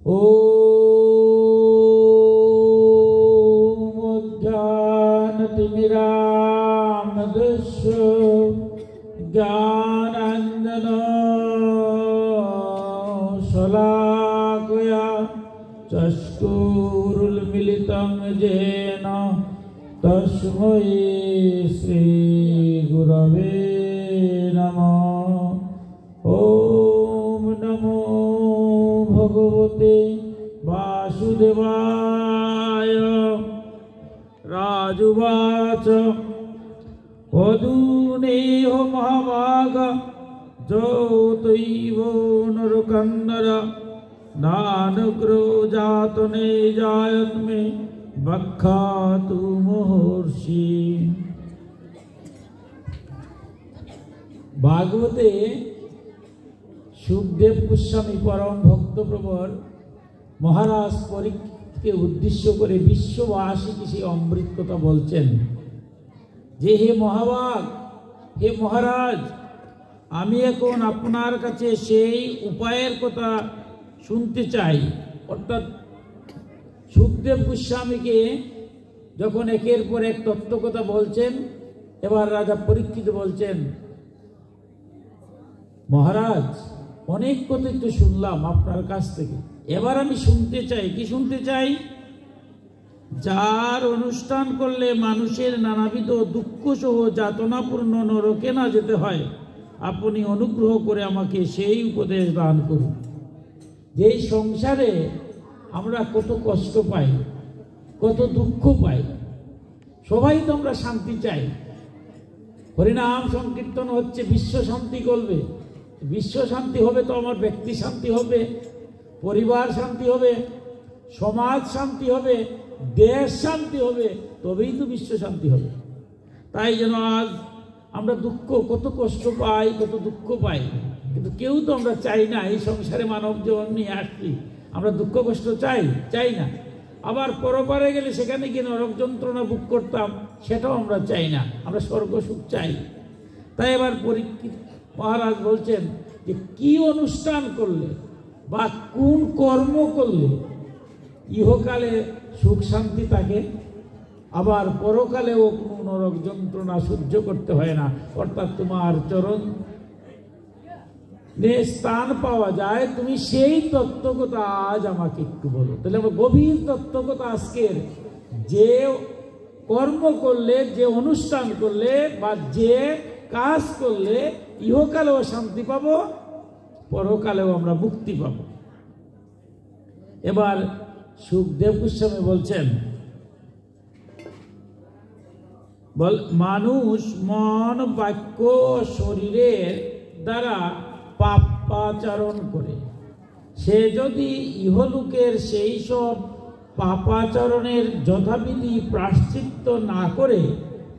ओम ज्ञानतिमिरान्धस्य ज्ञानाञ्जन शलाकया चक्षुरुन्मीलितं येन तस्मै श्रीगुरवे नमः। ओम नमो भगवते वासुदेवाय। राजुवाच वधूनेह महाभाग ज्योतिव नरकन्नर नानुग्रो जातने जायन्मे बख्खातु महर्षि। भागवते सुखदेव गोस्वामी परम भक्तप्रवर महाराज परीक्षित के उद्देश्य करे विश्ववासी किसी अमृत कथा बोलছেন যে হে মহাভাগ, হে মহারাজ, আমি এখন আপনার কাছে সেই উপায়ের কথা শুনতে চাই। অর্থাৎ সুখদেব গোস্বামীকে যখন একের পর এক তত্ত্ব কথা বলছেন, এবার রাজা পরীক্ষিত বলছেন, মহারাজ অনেক কথাই তো শুনলাম আপনার কাছ থেকে, এবার আমি শুনতে চাই। কি শুনতে চাই? যার অনুষ্ঠান করলে মানুষের নানাবিধ দুঃখ সহ যাতনাপূর্ণ নরকে না যেতে হয়, আপনি অনুগ্রহ করে আমাকে সেই উপদেশ দান করুন। যেই সংসারে আমরা কত কষ্ট পাই, কত দুঃখ পাই, সবাই তো আমরা শান্তি চাই। হরিনাম সংকীর্তন হচ্ছে, বিশ্ব শান্তি করবে। বিশ্ব শান্তি হবে তো আমার ব্যক্তি শান্তি হবে, পরিবার শান্তি হবে, সমাজ শান্তি হবে, দেশ শান্তি হবে, তবেই তো বিশ্ব শান্তি হবে। তাই যেন আজ আমরা দুঃখ, কত কষ্ট পাই, কত দুঃখ পাই, কিন্তু কেউ তো আমরা চাই না এই সংসারে মানব জীবন নিয়ে আসছি আমরা দুঃখ কষ্ট চাই না। আবার পরপারে গেলে সেখানে গিয়ে নরক যন্ত্রণা ভোগ করতাম, সেটাও আমরা চাই না। আমরা স্বর্গ সুখ চাই। তাই এবার পরীক্ষিত মহারাজ বলছেন যে কি অনুষ্ঠান করলে বা কোন কর্ম করলে ইহকালে সুখ শান্তি থাকে, আবার পরকালেও কোনো নরক যন্ত্রণা সহ্য করতে হয় না, অর্থাৎ তোমার চরণ স্থান পাওয়া যায়, তুমি সেই তত্ত্বকথা আজ আমাকে একটু বলো। তাহলে আমরা গভীর তত্ত্বকথা আজকের, যে কর্ম করলে, যে অনুষ্ঠান করলে বা যে কাজ করলে ইহকালেও শান্তি পাবো, পরকালেও আমরা মুক্তি পাবো। এবার সুখদেব গোস্বামী বলছেন, মানুষ মন, বাক্য, শরীরের দ্বারা পাপাচরণ করে, সে যদি ইহলোকের সেই সব পাপাচরণের যথাবিধি প্রায়শ্চিত্ত না করে,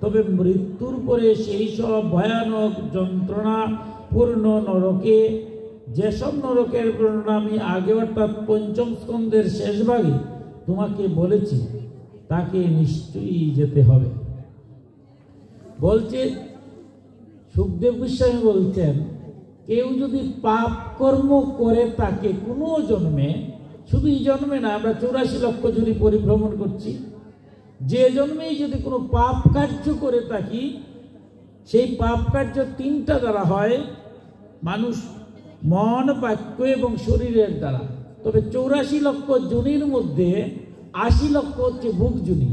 তবে মৃত্যুর পরে সেই সব ভয়ানক যন্ত্রণাপূর্ণ নরকে, যেসব নরকের বর্ণনা আমি আগে অর্থাৎ পঞ্চম স্কন্ধের শেষ ভাগে তোমাকে বলেছি, তাকে নিশ্চয়ই যেতে হবে। বলছে সুখদেব গোস্বামী বলছেন, কেউ যদি পাপ কর্ম করে তাকে কোনো জন্মে, শুধু এই জন্মে না, আমরা 84 লক্ষ জুড়ি পরিভ্রমণ করছি, যে জন্মেই যদি কোনো পাপ কার্য করে থাকি, সেই পাপ কার্য তিনটা দ্বারা হয়, মানুষ মন, বাক্য এবং শরীরের দ্বারা। তবে 84 লক্ষ জুনির মধ্যে 80 লক্ষ হচ্ছে ভোগ জুনি,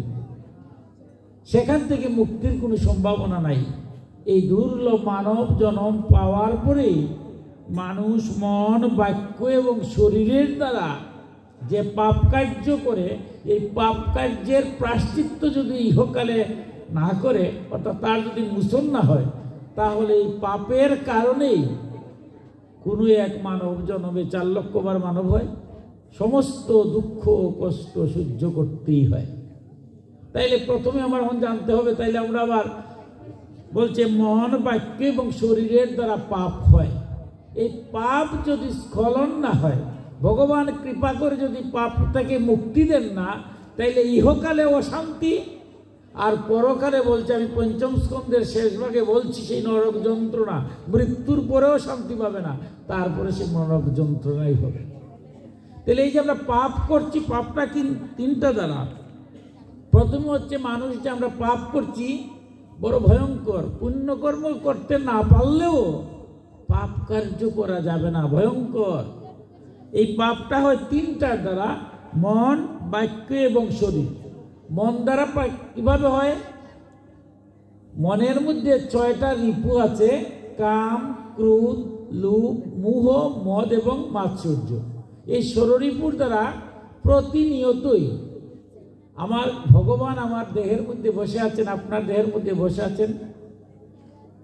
সেখান থেকে মুক্তির কোনো সম্ভাবনা নাই। এই দুর্লভ মানব জন্ম পাওয়ার পরে মানুষ মন, বাক্য এবং শরীরের দ্বারা যে পাপ কার্য করে, এই পাপ কার্যের প্রায়শ্চিত্ত যদি ইহকালে না করে, অর্থাৎ তার যদি মোচন না হয়, তাহলে এই পাপের কারণেই কোনো এক মানব জন্মে 4 লক্ষ বার মানব হয়, সমস্ত দুঃখ কষ্ট সহ্য করতেই হয়। তাইলে প্রথমে আমার জানতে হবে, তাইলে আমরা আবার বলছে মন, বাক্য এবং শরীরের দ্বারা পাপ হয়। এই পাপ যদি স্খলন না হয়, ভগবান কৃপা করে যদি পাপ থেকে মুক্তি দেন না, তাইলে ইহকালে অশান্তি, আর পরকালে বলছে, আমি পঞ্চম স্কন্ধের শেষ ভাগে বলছি, সেই নরক যন্ত্রণা, মৃত্যুর পরেও শান্তি পাবে না, তারপরে সে নরক যন্ত্রণাই হবে। তাহলে এই যে আমরা পাপ করছি, পাপটা কি তিনটা দ্বারা। প্রথমে হচ্ছে মানুষ যে আমরা পাপ করছি বড় ভয়ঙ্কর, পুণ্যকর্ম করতে না পারলেও পাপ কার্য করা যাবে না, ভয়ঙ্কর। এই পাপটা হয় তিনটার দ্বারা, মন, বাক্য এবং শরীর। মন দ্বারা কিভাবে হয়? মনের মধ্যে 6টা রিপু আছে, কাম, ক্রোধ, লোভ, মোহ, মদ এবং মাৎসর্য। এই ষড়রিপুর দ্বারা প্রতিনিয়তই আমার ভগবান আমার দেহের মধ্যে বসে আছেন, আপনার দেহের মধ্যে বসে আছেন।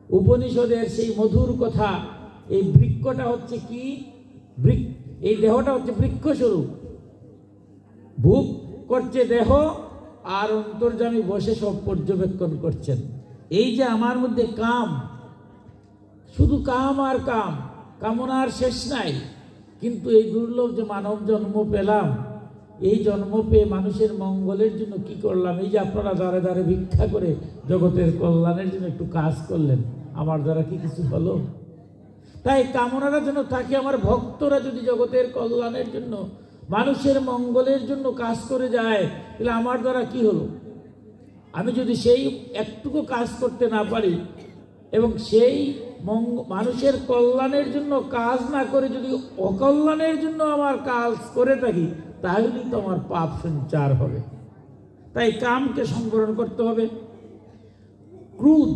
উপনিষদের সেই মধুর কথা, এই বৃক্ষটা হচ্ছে কি? এই দেহটা হচ্ছে বৃক্ষস্বরূপ। ভোগ করছে দেহ, আর অন্তর্যামী বসে সব পর্যবেক্ষণ করছেন। এই যে আমার মধ্যে কাম, শুধু কাম আর কাম, কামনার শেষ নাই। কিন্তু এই দুর্লভ যে মানব জন্ম পেলাম, এই জন্ম পেয়ে মানুষের মঙ্গলের জন্য কি করলাম? এই যে আপনারা দ্বারে দ্বারে ভিক্ষা করে জগতের কল্যাণের জন্য একটু কাজ করলেন, আমার দ্বারা কি কিছু হলো? তাই কামনাটা যেন থাকে। আমার ভক্তরা যদি জগতের কল্যাণের জন্য, মানুষের মঙ্গলের জন্য কাজ করে যায়, তাহলে আমার দ্বারা কি হলো? আমি যদি সেই একটুকু কাজ করতে না পারি এবং সেই মানুষের কল্যাণের জন্য কাজ না করে যদি অকল্যাণের জন্য আমার কাজ করে থাকি, তাহলেই তো আমার পাপ সঞ্চার হবে। তাই কামকে সংবরণ করতে হবে। ক্রোধ,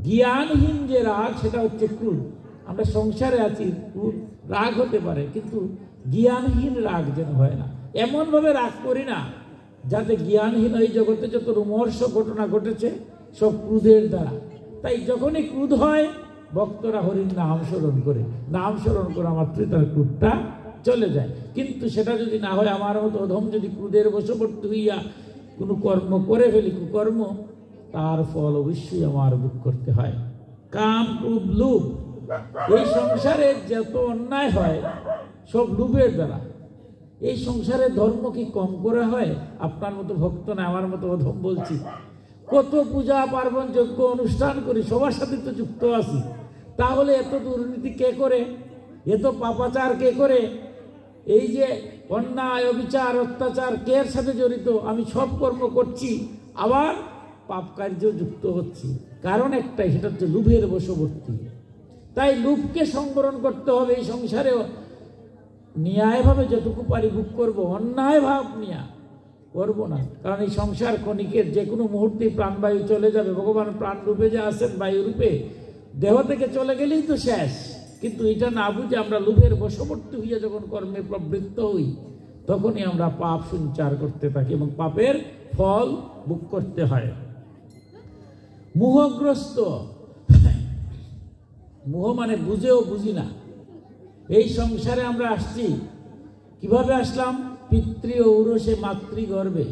জ্ঞানহীন যে রাগ, সেটা হচ্ছে ক্রোধ। আমরা সংসারে আছি, ক্রোধ রাগ হতে পারে, কিন্তু জ্ঞানহীন রাগ যেন হয় না। এমনভাবে রাগ করি না যাতে জ্ঞানহীন এই জগতে যত রোমহর্ষ ঘটনা ঘটেছে সব ক্রোধের দ্বারা। তাই যখনই ক্রোধ হয়, ভক্তরা হরির নাম স্মরণ করে, নাম স্মরণ করা মাত্রই তার ক্রোধটা চলে যায়। কিন্তু সেটা যদি না হয়, আমার মতো অধম যদি ক্রোধের বশবর্তী হইয়া কোনো কর্ম করে ফেলি, কুকর্ম, তার ফল অবশ্যই আমার ভোগ করতে হয়। কাম, ক্রোধ, লোভ, এই সংসারে যত অন্যায় হয় সব লোভের দ্বারা। এই সংসারে ধর্ম কি কম করা হয়? আপনার মতো ভক্ত না, আমার মতো অধম বলছি। কত পূজা পার্বণ যজ্ঞ অনুষ্ঠান করি, সবার সাথে তো যুক্ত আছি, তাহলে এত দুর্নীতি কে করে? এত পাপাচার কে করে? এই যে অন্যায়, অবিচার, অত্যাচার কে সাথে জড়িত? আমি সব কর্ম করছি, আবার পাপ কার্য যুক্ত হচ্ছি। কারণ একটাই, সেটা হচ্ছে লোভের বশবর্তী। তাই লোভকে সংবরণ করতে হবে। এই সংসারে ন্যায়ভাবে যতটুকু পারি ভোগ করবো, অন্যায় ভাব নিয়ে করবো না। কারণ এই সংসার ক্ষণিকের, যে কোনো মুহূর্তে প্রাণবায়ু চলে যাবে। ভগবান প্রাণ রূপে যে আসেন, বায়ু রূপে, দেহ থেকে চলে গেলেই তো শেষ। কিন্তু এটা না বুঝে আমরা লোভের বশবর্তী হইয়া যখন কর্মে প্রবৃত্ত হই, তখনই আমরা পাপ সঞ্চার করতে থাকি এবং পাপের ফল ভোগ করতে হয়। মোহগ্রস্ত, মোহ মানে বুঝেও বুঝি না। এই সংসারে আমরা আসছি, কিভাবে আসলাম? পিতৃ ঔরসে মাতৃগর্ভে।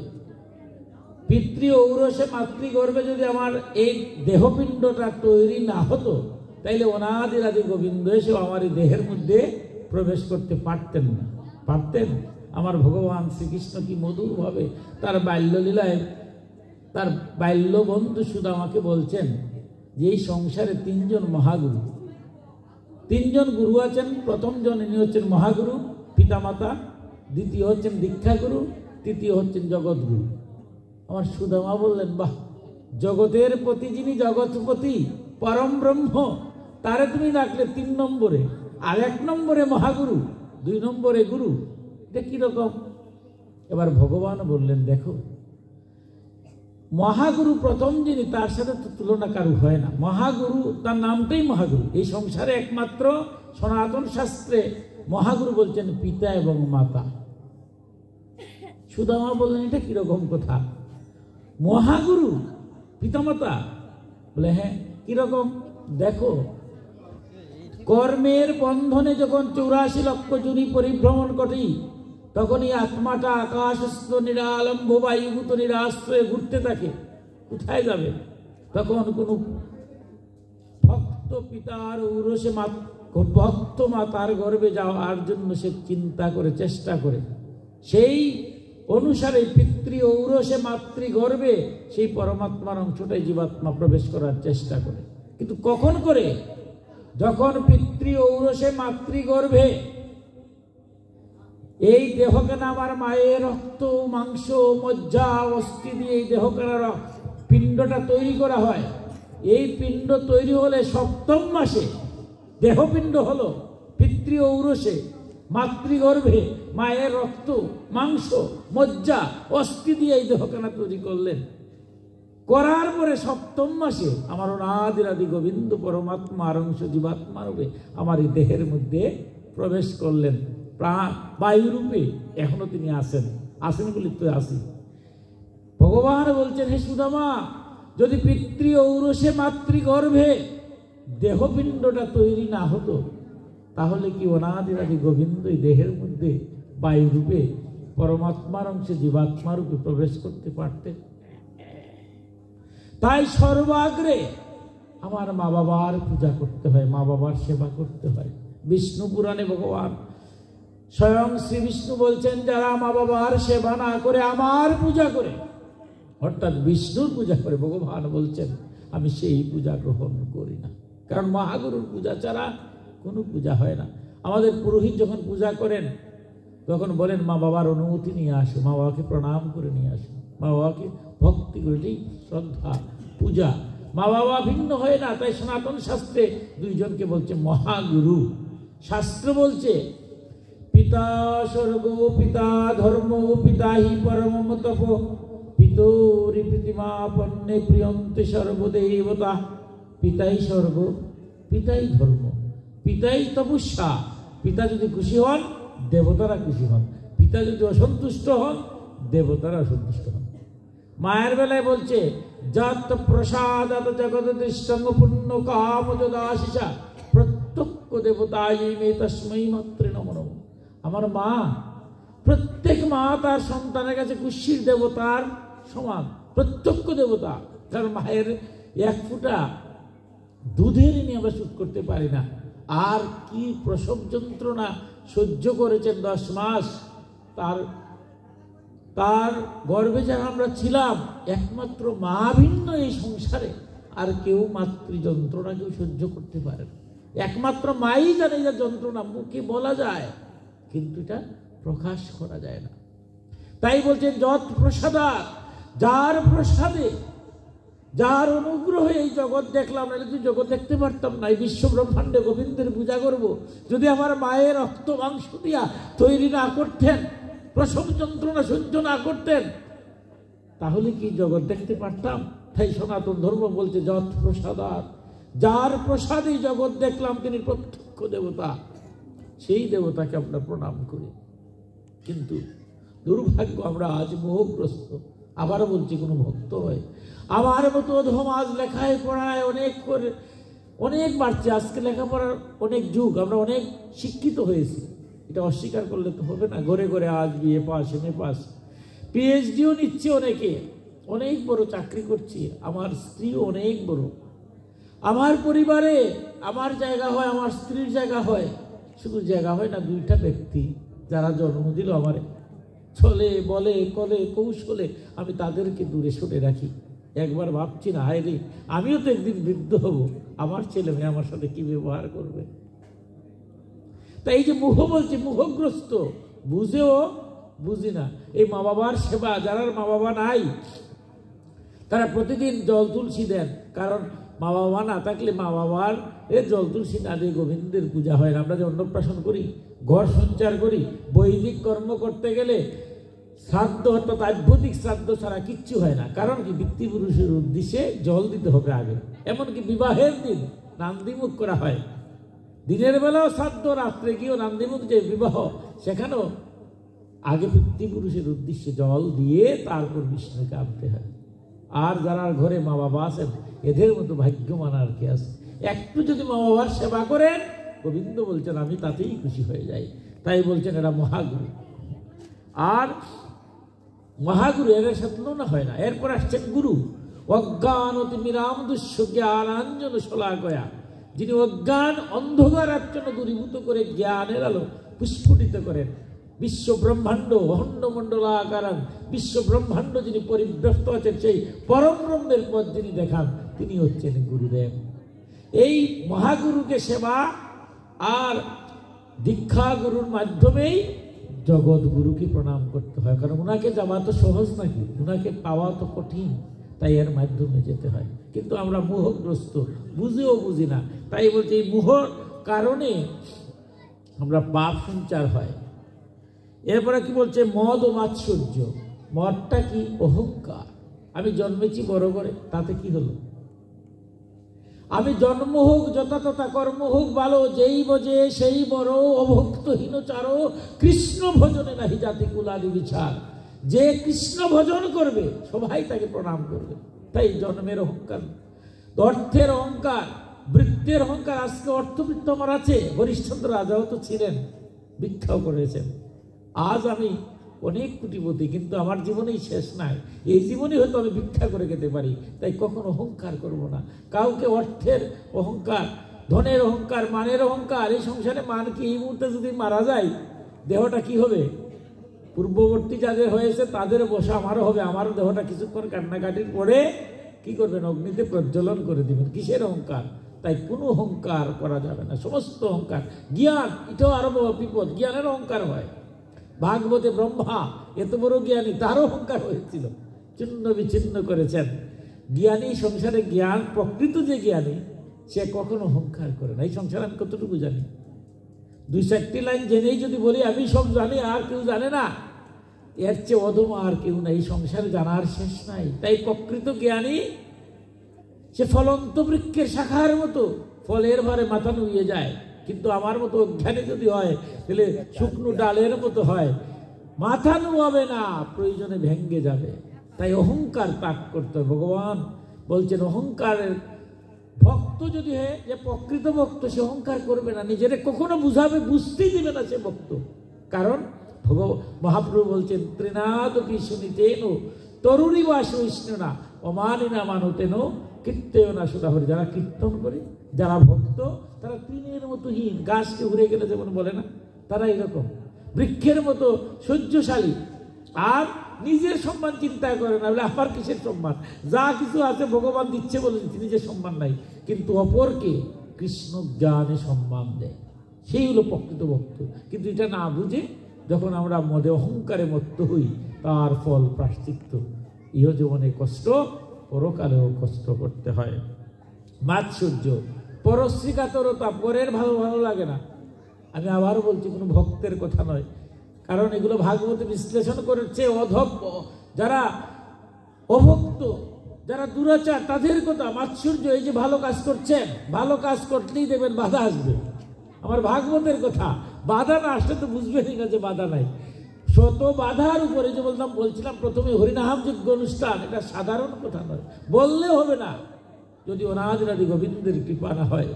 পিতৃ ঔরসে মাতৃগর্ভে যদি আমার এই দেহপিণ্ডটা তৈরি না হতো, তাইলে অনাদিরাদি গোবিন্দ এসেও আমার এই দেহের মধ্যে প্রবেশ করতে পারতেন না। পারতেন? আমার ভগবান শ্রীকৃষ্ণ কি মধুরভাবে তার বাল্যলীলায় তার বাল্য বন্ধু সুদামাকে বলছেন যে এই সংসারে 3 জন মহাগুরু, 3 জন গুরু আছেন। প্রথম জন ইনি হচ্ছেন মহাগুরু, পিতামাতা। দ্বিতীয় হচ্ছেন দীক্ষাগুরু, তৃতীয় হচ্ছেন জগৎগুরু। আমার সুদামা বললেন, বাহ, জগতের প্রতি যিনি জগৎপতি, পরম ব্রহ্ম, তারে তুমি রাখলে 3 নম্বরে, আর 1 নম্বরে মহাগুরু, 2 নম্বরে গুরু। এটা কিরকম? এবার ভগবান বললেন, দেখো, মহাগুরু প্রথম যিনি, তার সাথে তো তুলনা কারু হয় না। মহাগুরু, তার নামটাই মহাগুরু। এই সংসারে একমাত্র সনাতন শাস্ত্রে মহাগুরু বলছেন পিতা এবং মাতা। সুদামা বললেন, এটা কিরকম কথা? মহাগুরু পিতামাতা? বলে, হ্যাঁ। কিরকম? দেখো, কর্মের বন্ধনে যখন 84 লক্ষ জুনি পরিভ্রমণ করি, তখন এই আত্মাটা আকাশস্থ নিরালম্ব বায়ুভূত নিরাশ্রয়ে ঘুরতে থাকে। কোথায় যাবে? তখন কোন ভক্ত পিতার ঔরসে ভক্ত মাতার গর্ভে যাওয়ার জন্য সে চিন্তা করে, চেষ্টা করে। সেই অনুসারে পিতৃ ঔরসে মাতৃগর্ভে সেই পরমাত্মার অংশটাই জীবাত্মা প্রবেশ করার চেষ্টা করে। কিন্তু কখন করে? যখন পিতৃ ঔরসে মাতৃগর্ভে এই দেহখানা আমার মায়ের রক্ত মাংস মজ্জা অস্থি দিয়ে এই দেহখানার পিণ্ডটা তৈরি করা হয়। এই পিণ্ড তৈরি হলে সপ্তম মাসে দেহপিণ্ড হলো পিতৃ ঔরসে মাতৃগর্ভে মায়ের রক্ত মাংস মজ্জা অস্থি দিয়ে এই দেহখানা তৈরি করলেন। করার পরে সপ্তম মাসে আমার অনাদিরাদি গোবিন্দ পরমাত্মার অংশ জীবাত্মা রূপে আমার এই দেহের মধ্যে প্রবেশ করলেন বায়ুরূপে। এখনো তিনি আসেন বলে তো আসি। ভগবান বলছেন, হে সুদামা, যদি পিতৃ ঔরসে মাতৃগর্ভে দেহপিণ্ডটা তৈরি না হতো তাহলে কি অনাদিরাদি গোবিন্দ এই দেহের মধ্যে বায়ুরূপে পরমাত্মার অংশে জীবাত্মা রূপে প্রবেশ করতে পারতেন? তাই সর্বাগ্রে আমার মা বাবার পূজা করতে হয়, মা বাবার সেবা করতে হয়। বিষ্ণু পুরাণে ভগবান স্বয়ং শ্রী বিষ্ণু বলছেন, যারা মা বাবার সেবা না করে আমার পূজা করে, অর্থাৎ বিষ্ণুর পূজা করে, ভগবান বলছেন আমি সেই পূজা গ্রহণ করি না। কারণ মহাগুরুর পূজা ছাড়া কোনো পূজা হয় না। আমাদের পুরোহিত যখন পূজা করেন তখন বলেন মা বাবার অনুমতি নিয়ে আসো, মা বাবাকে প্রণাম করে নিয়ে আসো, মা বাবাকে ভক্তি করে, এটাই শ্রদ্ধা পূজা। মা বাবা ভিন্ন হয় না। তাই সনাতন শাস্ত্রে দুইজনকে বলছে মহাগুরু। শাস্ত্র বলছে পিতা স্বর্গ পিতা ধর্ম পিতা হি পরমম তপ পিতরি প্রীতিমাপন্নে প্রিয়ন্তে সর্বদেবতা। পিতাই স্বর্গ পিতাই ধর্ম পিতাই তপস্যা। পিতা যদি খুশি হন দেবতারা খুশি হন, পিতা যদি অসন্তুষ্ট হন দেবতারা অসন্তুষ্ট হন। মায়ের বেলায় বলছে যত প্রসাদাত জগৎ দৃষ্টং পুণ্য কাম যদাশিষা প্রত্যক্ষ দেবতায় মে তস্মৈ মাত্রে নমঃ। আমার মা, প্রত্যেক মা তার সন্তানের কাছে খুশির দেবতার সমান, প্রত্যক্ষ দেবতা। কারণ মায়ের এক ফোঁটা দুধের নিয়ে আমরা শুট করতে পারি না। আর কি প্রসব যন্ত্রণা সহ্য করেছেন 10 মাস। তার গর্ভে যারা আমরা ছিলাম, একমাত্র মা ভিন্ন এই সংসারে আর কেউ মাতৃ যন্ত্রণা কেউ সহ্য করতে পারে না। একমাত্র মাই জানে যে যন্ত্রণা মুখে বলা যায় কিন্তু এটা প্রকাশ করা যায় না। তাই বলছেন যত প্রসাদা, যার প্রসাদে যার অনুগ্রহে এই জগৎ দেখলাম, না যদি জগৎ দেখতে পারতাম না। এই বিশ্ব ব্রহ্মাণ্ডে গোবিন্দের পূজা করব, যদি আমার মায়ের রক্ত মাংস দিয়া তৈরি না করতেন, প্রসব যন্ত্রণা সহ্য না করতেন, তাহলে কি জগৎ দেখতে পারতাম? তাই সনাতন ধর্ম বলছে যত প্রসাদার, যার প্রসাদে জগৎ দেখলাম তিনি প্রত্যক্ষ দেবতা। সেই দেবতাকে আমরা প্রণাম করি। কিন্তু দুর্ভাগ্য আমরা আজ মোহগ্রস্ত। আবারও বলছি কোনো ভক্ত হয় আমার মতো অধম আজ লেখায় পড়ায় অনেক বাড়ছে। আজকে লেখাপড়ার অনেক যুগ, আমরা অনেক শিক্ষিত হয়েছি, এটা অস্বীকার করলে তো হবে না। ঘরে ঘরে আজ BA পাস MA পাস PhDও নিচ্ছে অনেকে, অনেক বড় চাকরি করছি। আমার স্ত্রীও অনেক বড়। আমার পরিবারে আমার জায়গা হয়, আমার স্ত্রীর জায়গা হয়। শুধু জায়গা হয় না, 2টা ব্যক্তি যারা জন্ম দিল আমার, ছলে বলে কলে কৌশলে আমি তাদেরকে দূরে সরে রাখি। একবার ভাবছি না, হায় রে আমিও তো একদিন বৃদ্ধ হব, আমার ছেলে মেয়ে আমার সাথে কি ব্যবহার করবে। তাই এই যে মুখ বলছি, মুখগ্রস্ত, বুঝেও বুঝি না। এই মা বাবার সেবা, যারা মা বাবা নাই তারা প্রতিদিন জল তুলসী দেন। কারণ মা বাবা না থাকলে মা বাবার জল তুলসী না দিয়ে গোবিন্দের পূজা হয় না। আমরা যে অন্নপ্রাশন করি, ঘর সঞ্চার করি, বৈদিক কর্ম করতে গেলে শ্রাদ্ধ অর্থাৎ আধ্যাত্মিক শ্রাদ্ধ ছাড়া কিচ্ছু হয় না। কারণ কি, পিতৃপুরুষের উদ্দেশ্যে জল দিতে হবে আগে। এমনকি বিবাহের দিন নান্দিমুখ করা হয়, দিনের বেলাও শ্রাদ্ধ, রাত্রে গিয়েও নান্দিমুখ যে বিবাহ, সেখানেও আগে পিতৃপুরুষের উদ্দেশ্যে জল দিয়ে তারপর বিষ্ণুকে আনতে হয়। আর যারা ঘরে মা বাবা আছেন এদের মতো ভাগ্যমান আর কি আছে। একটু যদি মা বাবার সেবা করেন, গোবিন্দ বলছেন আমি তাতেই খুশি হয়ে যাই। তাই বলছেন এরা মহাগুরু। আর মহাগুরু এদের সাথে তুলনা হয় না। এরপর আসছেন গুরু। অজ্ঞানতি মিরাম দুষ্য জ্ঞানাঞ্জন শলাকয়া, যিনি অজ্ঞান অন্ধকার আচ্ছন্ন দূরীভূত করে জ্ঞানের আলো পুস্ফুটিত করেন। বিশ্ব ব্রহ্মাণ্ড অখণ্ডমণ্ডলাকারং, বিশ্ব ব্রহ্মাণ্ড যিনি পরিব্যস্ত আছেন, সেই পরম ব্রহ্মের পথ যিনি দেখান, তিনি হচ্ছেন গুরুদেব। এই মহাগুরুকে সেবা আর দীক্ষা গুরুর মাধ্যমেই জগৎ গুরুকে প্রণাম করতে হয়, কারণ ওনাকে যাওয়া তো সহজ নাকি, ওনাকে পাওয়া তো কঠিন, তাই এর মাধ্যমে যেতে হয়। কিন্তু আমরা মোহগ্রস্ত, বুঝেও বুঝি না, তাই বলছে এই মোহর কারণে আমরা পাপ সঞ্চার হয়। এরপরে কি বলছে, মদ ও মাৎসর্য। মদটা কি? অহংকার। আমি জন্মেছি বড় করে, তাতে কি হলো? আমি জন্ম হোক যথাতথা, কর্ম হোক ভালো, যেই বোঝে সেই বড়, অভক্তহীন চারো, কৃষ্ণ ভজনে নাহি জাতি কুলাদি বিচার। যে কৃষ্ণ ভজন করবে সবাই তাকে প্রণাম করবে। তাই জন্মের অহংকার, অর্থের অহংকার, বৃত্তের অহংকার। আজকে অর্থবৃত্ত আমার আছে, হরিশ্চন্দ্র রাজাও তো ছিলেন, ভিক্ষাও করেছেন। আজ আমি অনেক কোটিপতি, কিন্তু আমার জীবনেই শেষ নাই, এই জীবনে হয়তো আমি ভিক্ষা করে খেতে পারি। তাই কখনো অহংকার করব না। কাউকে অর্থের অহংকার, ধনের অহংকার, মানের অহংকার। এই সংসারে মান কি? এই মুহূর্তে যদি মারা যায় দেহটা কি হবে? পূর্ববর্তী যাদের হয়েছে তাদের বসা আমারও হবে। আমারও দেহটা কিছুক্ষণ কান্নাকাটির পরে কি করবেন? অগ্নিতে প্রজ্বলন করে দিবেন। কিসের অহংকার? তাই কোনো অহংকার করা যাবে না। সমস্ত অহংকার, জ্ঞান, এটাও আরো বিপদ। জ্ঞানের অহংকার হয়। ভাগবতে ব্রহ্মা এত বড় জ্ঞানী, তারও অহংকার হয়েছিল, চিহ্ন বিচ্ছিন্ন করেছেন। জ্ঞানী সংসারে জ্ঞান, প্রকৃত যে জ্ঞানী সে কখনো অহংকার করে না। এই সংসারে আমি কতটুকু জানি, 2-4টি লাইন জেনেই যদি বলি আমি সব জানি আর কেউ জানে না, এর চেয়ে অধম আর কেউ নাই। এই সংসারে জানার শেষ নাই। তাই প্রকৃত জ্ঞানী সে ফলন্ত বৃক্ষের শাখার মতো, ফলের ভারে মাথা নুয়ে যায়। কিন্তু আমার মতো অজ্ঞানী যদি হয় তাহলে শুকনো ডালের মতো হয়, মাথা নুয়াবে না, প্রয়োজনে ভেঙ্গে যাবে। তাই অহংকার ত্যাগ করতে হবে। ভগবান বলছেন অহংকারের ভক্ত যদি হয়, যে প্রকৃত ভক্ত সে অহংকার করবে না, নিজেরে কখনো বুঝাবে, বুঝতেই দিবে না সে ভক্ত। কারণ মহাপ্রভু বলছেন তৃণাদপি শুনিতেন তরুণী বাস না অমানিনা মানতেন কীর্তেয় না সুধাহরি। যারা কীর্তন করে, যারা ভক্ত, তারা তৃণের মতো হীন, গাছকে উড়ে গেলে যেমন বলে না, তারা এরকম বৃক্ষের মতো সহ্যশালী। আর নিজের সম্মান চিন্তা করে না, বলে আমার কিসের সম্মান, যা কিছু আছে ভগবান দিচ্ছে বলে নিজের সম্মান নাই, কিন্তু অপরকে কৃষ্ণ জ্ঞানে সম্মান দেয়, সেই হলো প্রকৃত ভক্ত। কিন্তু এটা না বুঝে যখন আমরা মদে অহংকারে মত্ত হই, তার ফল প্রায়শ্চিত্ত, ইহ জীবনে কষ্ট, পরকালেও কষ্ট করতে হয়। মাৎসর্য, পরশ্রীকাতরতা, পরের ভালো ভালো লাগে না। আমি আবারও বলছি, কোনো ভক্তের কথা নয়, কারণ এগুলো ভাগবত বিশ্লেষণ করেছে। যারা অভক্ত, যারা দুরাচার, তাদের কথা। মাৎসর্য, এই যে ভালো কাজ করছেন, ভালো কাজ করলেই দেবেন বাধা আসবে। আমার ভাগবতের কথা, বাধা না আসলে তো বুঝবেনই না যে বাধা নাই। শত বাধার উপরে, যে বলছিলাম প্রথমে, হরিনাম যজ্ঞ অনুষ্ঠান, এটা সাধারণ কথা নয়, বললে হবে না যদি অনাদিরাদি গোবিন্দের কৃপা না হয়।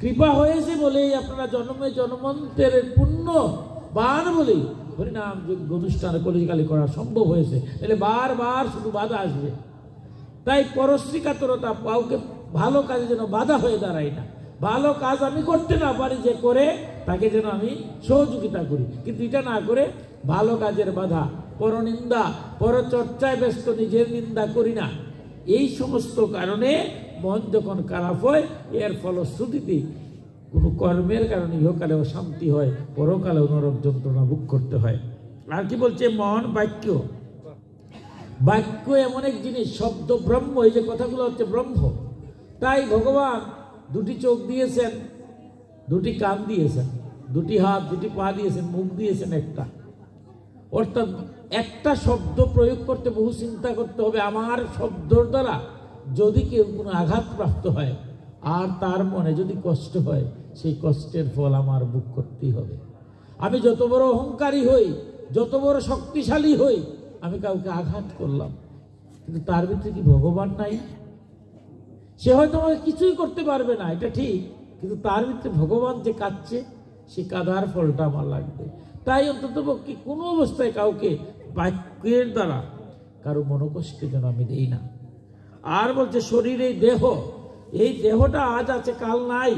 কৃপা হয়েছে বলেই আপনারা জন্মে জন্মান্তরের পুণ্য বান বলেই হরিনাম যজ্ঞ অনুষ্ঠান কলিকালে করা সম্ভব হয়েছে। তাহলে বারবার শুধু বাধা আসবে। তাই পরশ্রীকাতরতা, কাউকে ভালো কাজে যেন বাধা হয়ে দাঁড়ায় না। ভালো কাজ আমি করতে না পারি, যে করে তাকে যেন আমি সহযোগিতা করি, কিন্তু এটা না করে ভালো কাজের বাধা, পরনিন্দা, পরচর্চায় ব্যস্ত, নিজের নিন্দা করি না। এই সমস্ত কারণে মন যখন খারাপ হয়, এর ফলশ্রুতিতে কোনো কর্মের কারণে ইহকালে অশান্তি হয়, পরকালে নরক যন্ত্রণা ভোগ করতে হয়। আর কি বলছে, মন, বাক্য। বাক্য এমন এক জিনিস, শব্দ ব্রহ্ম, এই যে কথাগুলো হচ্ছে ব্রহ্ম। তাই ভগবান 2টি চোখ দিয়েছেন, 2টি কান দিয়েছেন, 2টি হাত, 2টি পা দিয়েছেন, মুখ দিয়েছেন একটা। অর্থাৎ একটা শব্দ প্রয়োগ করতে বহু চিন্তা করতে হবে। আমার শব্দর দ্বারা যদি কেউ কোনো আঘাতপ্রাপ্ত হয় আর তার মনে যদি কষ্ট হয়, সেই কষ্টের ফল আমার ভোগ করতেই হবে। আমি যত বড় অহংকারী হই, যত বড় শক্তিশালী হই, আমি কাউকে আঘাত করলাম, কিন্তু তার ভিতরে কি ভগবান নাই? সে হয়তো আমাকে কিছুই করতে পারবে না, এটা ঠিক, কিন্তু তার ভিতরে ভগবান যে কাঁদছে, সে কাদার ফলটা আমার লাগবে। তাই অন্ততপক্ষে কোনো অবস্থায় কাউকে বাক্যের দ্বারা কারো মনোকষ্টে যেন আমি দেই না। আর বলছে শরীর, এই দেহ, এই দেহটা আজ আছে কাল নাই।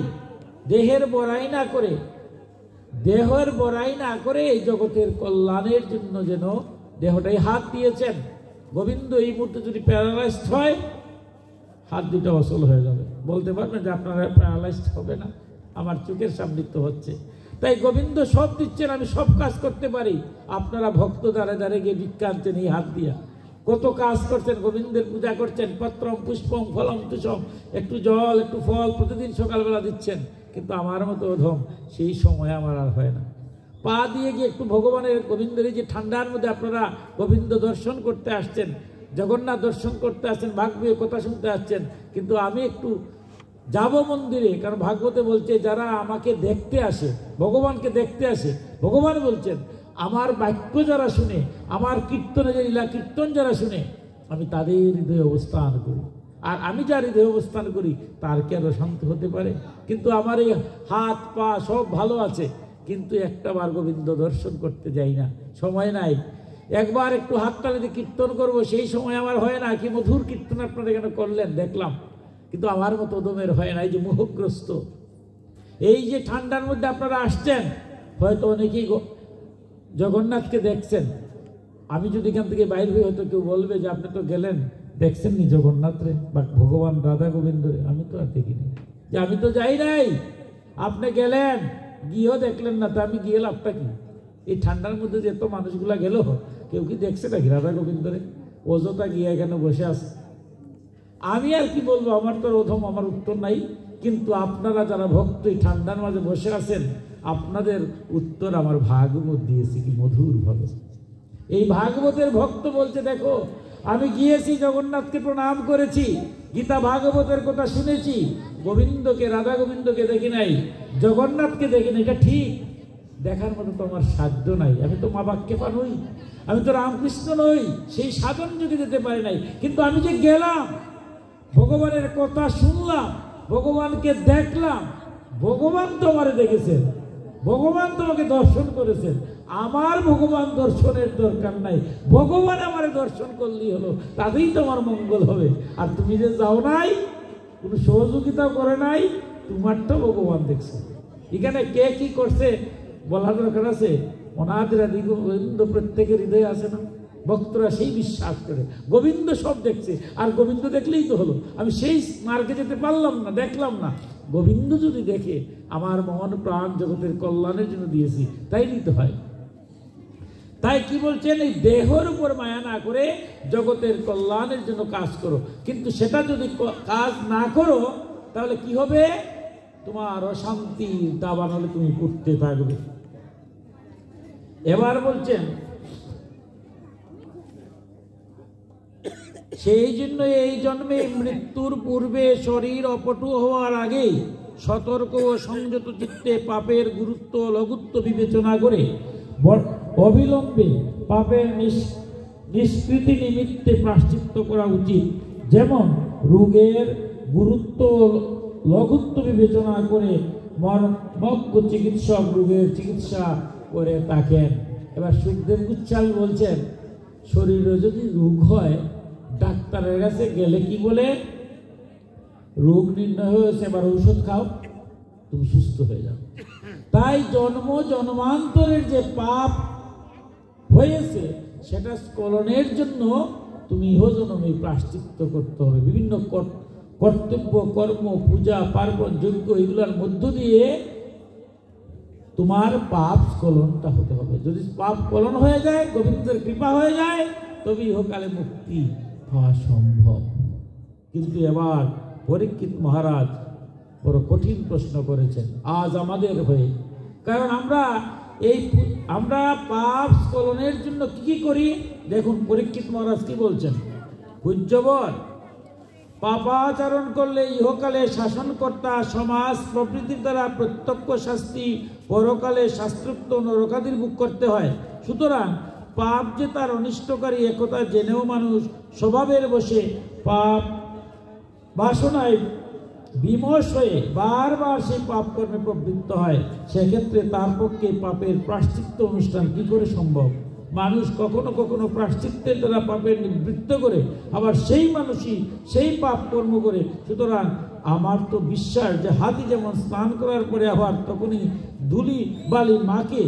দেহের বড়াই না করে, দেহের বড়াই না করে এই জগতের কল্যাণের জন্য যেন দেহটাই হাত দিয়েছেন। গোবিন্দ এই মুহূর্তে যদি প্যারালাইজড হয়, হাত 2টা অচল হয়ে যাবে। বলতে পারবেন যে আপনারা প্যারালাইজড হবে না? আমার চোখের সামনে তো হচ্ছে। তাই গোবিন্দ সব দিচ্ছেন, আমি সব কাজ করতে পারি। আপনারা ভক্ত দ্বারে দ্বারে গিয়ে ভিক্ষা আনছেন এই হাত দিয়া, কত কাজ করছেন, গোবিন্দের পূজা করছেন, পত্রম পুষ্পম ফলম তুষম, একটু জল একটু ফল প্রতিদিন সকালবেলা দিচ্ছেন, কিন্তু আমার মতো অধম সেই সময় আমার আর হয় না। পা দিয়ে গিয়ে একটু ভগবানের গোবিন্দের এই যে ঠান্ডার মধ্যে আপনারা গোবিন্দ দর্শন করতে আসছেন, জগন্নাথ দর্শন করতে আসছেন, ভাগবতীর কথা শুনতে আসছেন, কিন্তু আমি একটু যাব মন্দিরে, কারণ ভাগবতে বলছে যারা আমাকে দেখতে আসে, ভগবানকে দেখতে আসে, ভগবান বলছেন আমার বাক্য যারা শুনে, আমার কীর্তনে যে লীলা কীর্তন যারা শুনে, আমি তাদের হৃদয়ে অবস্থান করি। আর আমি যার হৃদয়ে অবস্থান করি তার কি আরো শান্ত হতে পারে? কিন্তু আমার এই হাত পা সব ভালো আছে, কিন্তু একটা বার গোবিন্দ দর্শন করতে যাই না, সময় নাই। একবার একটু হাত তালে দিয়ে কীর্তন করবো, সেই সময় আমার হয় না। কি মধুর কীর্তন আপনারা এখানে করলেন দেখলাম, কিন্তু আমার মতো ওদমের হয় না। এই যে মোহগ্রস্ত, এই যে ঠান্ডার মধ্যে আপনারা আসছেন, হয়তো অনেকেই জগন্নাথকে দেখছেন। আমি যদি এখান থেকে বাইরে হই, হয়তো কেউ বলবে যে আপনি তো গেলেন, দেখছেন নি জগন্নাথ রে বা ভগবান রাধা গোবিন্দ রে? আমি তো আর দেখিনি, যে আমি তো যাই নাই। আপনি গেলেন, গিয়েও দেখলেন না, তো আমি গিয়ে লাভটা কি? এই ঠান্ডার মধ্যে যে এত মানুষগুলা গেল, কেউ কি দেখছে নাকি রাধা গোবিন্দ রে? অযথা গিয়ে এখানে বসে আছে। আমি আর কি বলবো, আমার তো অধম, আমার উত্তর নাই। কিন্তু আপনারা যারা ভক্ত এই ঠান্ডার মাঝে বসে আছেন, আপনাদের উত্তর আমার ভাগবত দিয়েছি, কি মধুর ভাবে। এই ভাগবতের ভক্ত বলছে দেখো, আমি গিয়েছি, জগন্নাথকে প্রণাম করেছি, গীতা ভাগবতের কথা শুনেছি, গোবিন্দকে রাধা গোবিন্দকে দেখি নাই, জগন্নাথকে দেখি নাই। এটা ঠিক, দেখার মতো তো আমার সাধ্য নাই। আমি তো মা বাক্যেপা নই, আমি তো রামকৃষ্ণ নই, সেই সাধন যুগে যেতে পারি নাই। কিন্তু আমি যে গেলাম, ভগবানের কথা শুনলাম, ভগবানকে দেখলাম, ভগবান তো আমারে দেখেছেন, ভগবান তোমাকে দর্শন করেছেন। আমার ভগবান দর্শনের দরকার নাই, ভগবান আমারে দর্শন করলেই হলো, তাতেই তোমার মঙ্গল হবে। আর তুমি যে যাও নাই, কোনো সহযোগিতা করে নাই, তোমারটা ভগবান দেখছে। এখানে কে কি করছে বলার দরকার আছে? অনাদিরাদি গোবিন্দ প্রত্যেকের হৃদয়ে আছে না? ভক্তরা সেই বিশ্বাস করে গোবিন্দ সব দেখছে, আর গোবিন্দ দেখলেই তো হলো। আমি সেই মার্গে যেতে পারলাম না, দেখলাম না, গোবিন্দ যদি দেখে, আমার মন প্রাণ জগতের কল্যাণের জন্য দিয়েছি, তাই নিতে হয়। তাই কি বলছেন, এই দেহের উপর মায়া না করে জগতের কল্যাণের জন্য কাজ করো। কিন্তু সেটা যদি কাজ না করো, তাহলে কি হবে? তোমার অশান্তির দাবান হলে তুমি করতে থাকবে। এবার বলছেন, সেই জন্য এই জন্মে মৃত্যুর পূর্বে শরীর অপটু হওয়ার আগেই সতর্ক ও সংযত চিত্তে পাপের গুরুত্ব লঘুত্ব বিবেচনা করে অবিলম্বে পাপের নিষ্কৃতি নিমিত্তে প্রায়শ্চিত্ত করা উচিত। যেমন রোগের গুরুত্ব লঘুত্ব বিবেচনা করে মর্মজ্ঞ চিকিৎসক রোগের চিকিৎসা করে থাকেন। এবার সুখদেব গোস্বামী বলছেন, শরীরে যদি রোগ হয়, ডাক্তারের কাছে গেলে কি বলে? রোগ নির্ণয় হয়েছে, এবার ঔষধ খাও, তুমি সুস্থ হয়ে যাও। তাই জন্ম জন্মান্তরের যে পাপ হয়েছে, সেটা স্খলনের জন্য তুমি ইহজন্মে প্রায়শ্চিত্ত করতে হবে। বিভিন্ন কর্তব্য, কর্ম, পূজা, পার্বণ, যজ্ঞ, এগুলোর মধ্য দিয়ে তোমার পাপ স্খলনটা হতে হবে। যদি পাপ স্খলন হয়ে যায়, গোবিন্দের কৃপা হয়ে যায়, তবে ইহকালে মুক্তি হওয়া সম্ভব। কিন্তু এবার পরীক্ষিত মহারাজ বড় কঠিন প্রশ্ন করেছেন আজ আমাদের হয়ে। কারণ আমরা পাপ স্খলনের জন্য কি করি দেখুন। পরীক্ষিত মহারাজ কি বলছেন? পূজ্যবর, পাপাচরণ করলে ইহকালে শাসনকর্তা সমাজ প্রভৃতির দ্বারা প্রত্যক্ষ শাস্তি, পরকালে শাস্ত্রোক্ত নরকাদির ভোগ করতে হয়। সুতরাং পাপ যে তার অনিষ্টকারী একথা জেনেও মানুষ স্বভাবের বসে পাপ বাসনায় বিমোষ হয়ে বারবার সেই পাপ কর্মে প্রবৃত্ত হয়। সেক্ষেত্রে তার পক্ষে পাপের প্রায়শ্চিত্ত অনুষ্ঠান কি করে সম্ভব? মানুষ কখনো কখনো প্রায়শ্চিত্তের দ্বারা পাপের নিবৃত্ত করে, আবার সেই মানুষই সেই পাপ কর্ম করে। সুতরাং আমার তো বিশ্বাস যে হাতি যেমন স্নান করার পরে আবার তখনই ধুলি বালি মাকে,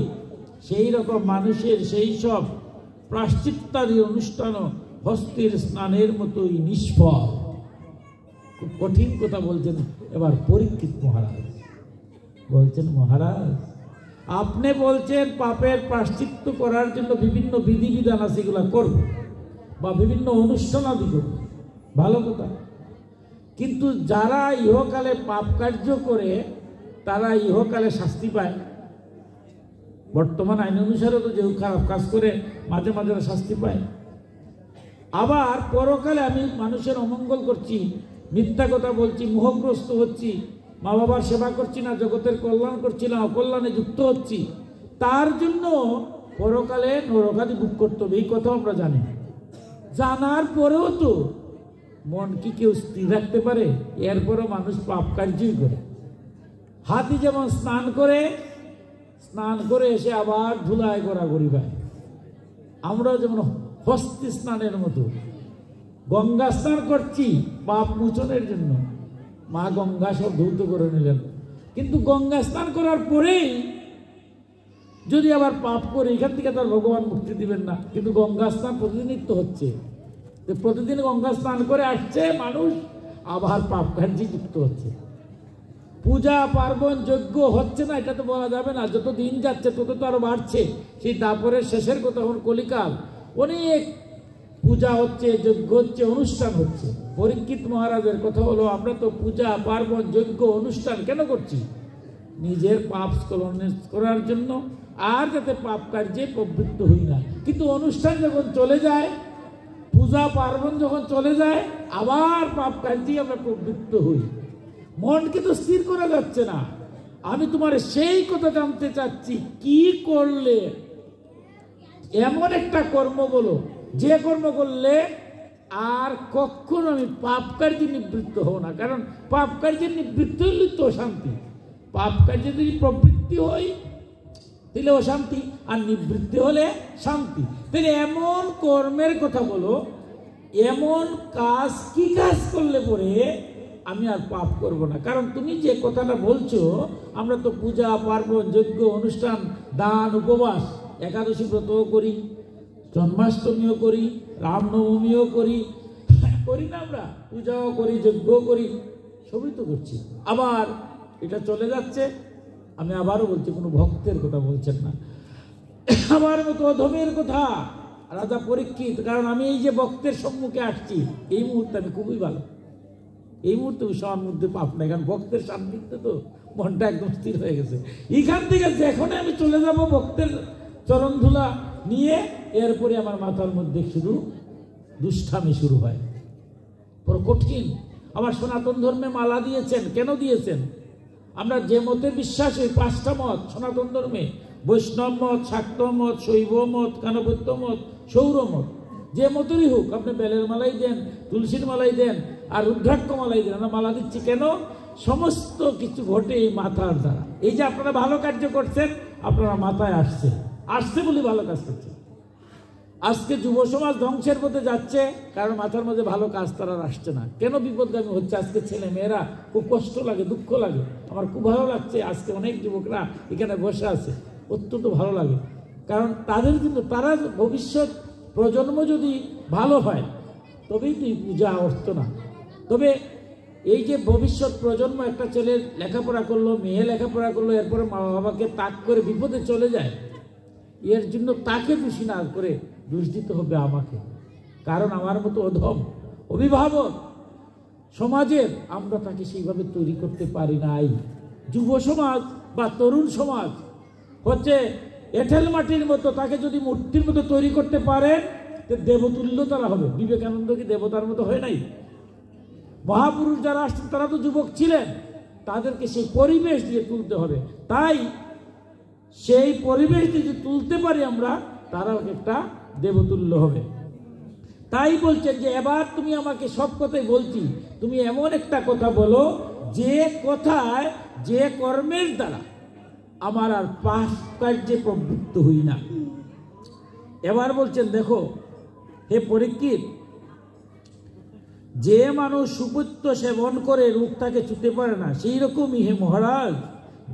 সেই রকম মানুষের সেই সব প্রায়শ্চিত্তাদি অনুষ্ঠানও হস্তির স্নানের মতোই নিষ্ফল। খুব কঠিন কথা বলছেন। এবার পরীক্ষিত মহারাজ বলছেন, মহারাজ আপনি বলছেন পাপের প্রায়শ্চিত্ত করার জন্য বিভিন্ন বিধিবিধান আছে, এগুলো করব, বা বিভিন্ন অনুষ্ঠান আদি করব, ভালো কথা। কিন্তু যারা ইহকালে পাপ কার্য করে তারা ইহকালে শাস্তি পায়। বর্তমান আইন অনুসারে তো যেহেতু খারাপ কাজ করে মাঝে মাঝে শাস্তি পায়। আবার পরকালে আমি মানুষের অমঙ্গল করছি, মিথ্যা কথা বলছি, মোহগ্রস্ত হচ্ছি, মা বাবার সেবা করছি না, জগতের কল্যাণ করছি না, অকল্যাণে যুক্ত হচ্ছি, তার জন্য পরকালে নরকাদি ভোগ করতে হবে, এই কথা আমরা জানি। জানার পরেও তো মন কি কেউ স্থির রাখতে পারে? এরপরও মানুষ পাপ কার্যই করে। হাতি যেমন স্নান করে এসে আবার ধুলায় গড়াগড়ি পায়, আমরাও যেমন হস্তি স্নানের মতো গঙ্গা স্নান করছি পাপ মোচনের জন্য, মা গঙ্গা সব ধৌত করে নিলেন। কিন্তু গঙ্গা স্নান করার পরেই যদি আবার পাপ করে, এখান থেকে তার ভগবান মুক্তি দিবেন না। কিন্তু গঙ্গা স্নান প্রতিনিধিত্ব হচ্ছে, প্রতিদিন গঙ্গা স্নান করে আসছে মানুষ, আবার পাপ কার্যে যুক্ত হচ্ছে। পূজা পার্বণ যজ্ঞ হচ্ছে না এটা তো বলা যাবে না, যত দিন যাচ্ছে তত তো আরো বাড়ছে। সেই তারপরের শেষের কথা এখন কলিকাল, অনেক পূজা হচ্ছে, যজ্ঞ হচ্ছে, অনুষ্ঠান হচ্ছে। পরীক্ষিত মহারাজের কথা হলো, আমরা তো পূজা পার্বণ যজ্ঞ অনুষ্ঠান কেন করছি? নিজের পাপ স্খলন করার জন্য, আর যাতে পাপ কার্যে প্রবৃত্ত হই না। কিন্তু অনুষ্ঠান যখন চলে যায়, পূজা পার্বণ যখন চলে যায়, আবার পাপ কার্যে আমরা প্রবৃত্ত হই। মনকে তো স্থির করা যাচ্ছে না। আমি তোমার সেই কথা জানতে চাচ্ছি, কি করলে এমন একটা কর্ম বলো যে কর্ম করলে আর কখনো আমি পাপ কার্যে নিবৃত্ত হব না। কারণ পাপ কার্যে নিবৃত্ত হইলে তো অশান্তি, পাপ কার্যে যদি প্রবৃত্তি হই তাহলে অশান্তি, আর নিবৃত্তি হলে শান্তি। তাহলে এমন কর্মের কথা বলো, এমন কাজ, কি কাজ করলে পরে আমি আর পাপ করব না। কারণ তুমি যে কথাটা বলছো, আমরা তো পূজা পার্বণ যজ্ঞ অনুষ্ঠান, দান উপবাস, একাদশী ব্রতও করি, জন্মাষ্টমীও করি, রামনবমীও করি না, আমরা পূজাও করি, যজ্ঞও করি, সবই তো করছি। আবার এটা চলে যাচ্ছে। আমি আবারও বলছি, কোনো ভক্তের কথা বলছেন না, আমার মতো অধমের কথা, রাজা পরীক্ষিত। কারণ আমি এই যে ভক্তের সম্মুখে আসছি, এই মুহূর্তে আমি খুবই ভালো, এই মুহূর্তে সবার মধ্যে পাপ নাই, কারণ ভক্তের সান্নিধ্যে তো মনটা একদম স্থির হয়ে গেছে। এখান থেকে যখনই আমি চলে যাব ভক্তের চরণ ধুলা নিয়ে, এরপরে আমার মাথার মধ্যে শুধু দুষ্টামি শুরু হয়, বড় কঠিন। আমার সনাতন ধর্মে মালা দিয়েছেন, কেন দিয়েছেন? আমরা যে মতে বিশ্বাস, ওই 5টা মত সনাতন ধর্মে, বৈষ্ণব মত, শাক্ত মত, শৈব মত, কানপত্য মত, সৌর মত, যে মতেরই হোক, আপনি বেলের মালাই দেন, তুলসীর মালাই দেন, আর রুদ্রাক্ষ মালাই দেন। আমরা মালা দিচ্ছি কেন? সমস্ত কিছু ঘটে এই মাথার দ্বারা। এই যে আপনারা ভালো কার্য করছেন, আপনারা মাথায় আসছে বলে ভালো কাজ করছে। আজকে যুব সমাজ ধ্বংসের পথে যাচ্ছে, কারণ মাথার মধ্যে ভালো কাজ তারা আসছে না। কেন বিপদগামী হচ্ছে? আজকে ছেলে মেয়েরা খুব কষ্ট লাগে, দুঃখ লাগে। আমার খুব ভালো লাগছে, আজকে অনেক যুবকরা এখানে বসে আছে, অত্যন্ত ভালো লাগে। কারণ তাদের কিন্তু, তারা ভবিষ্যৎ প্রজন্ম যদি ভালো হয় তবেই তো এই পূজা অর্থ না। তবে এই যে ভবিষ্যৎ প্রজন্ম, একটা ছেলে লেখাপড়া করলো, মেয়ে লেখাপড়া করলো, এরপরে মা বাবাকে তাক করে বিপদে চলে যায়, এর জন্য তাকে দোষী না করে দোষ দিতে হবে আমাকে। কারণ আমার মতো অধম অভিভাবক সমাজের আমরা তাকে সেইভাবে তৈরি করতে পারি নাই। যুব সমাজ বা তরুণ সমাজ হচ্ছে এঁঠেল মাটির মতো, তাকে যদি মূর্তির মতো তৈরি করতে পারে দেবতুল্য তারা হবে। বিবেকানন্দ কি দেবতার মতো হয় নাই? মহাপুরুষ যারা আসছেন তারা তো যুবক ছিলেন, তাদেরকে সেই পরিবেশ দিয়ে তুলতে হবে। তাই সেই পরিবেশ দিয়ে তুলতে পারি আমরা, তারাও একটা দেবতুল্য হবে। তাই বলছেন যে এবার তুমি আমাকে সব কথাই বলছি, তুমি এমন একটা কথা বলো যে কথায়, যে কর্মের দ্বারা আমার আর পাপ কার্যে প্রবৃত্ত হই না। এবার বলছেন, দেখো হে পরীক্ষিত, যে মানুষ সুপত্য সেবন করে রূপ তাকে ছুতে পারে না, সেই রকমই হে মহারাজ,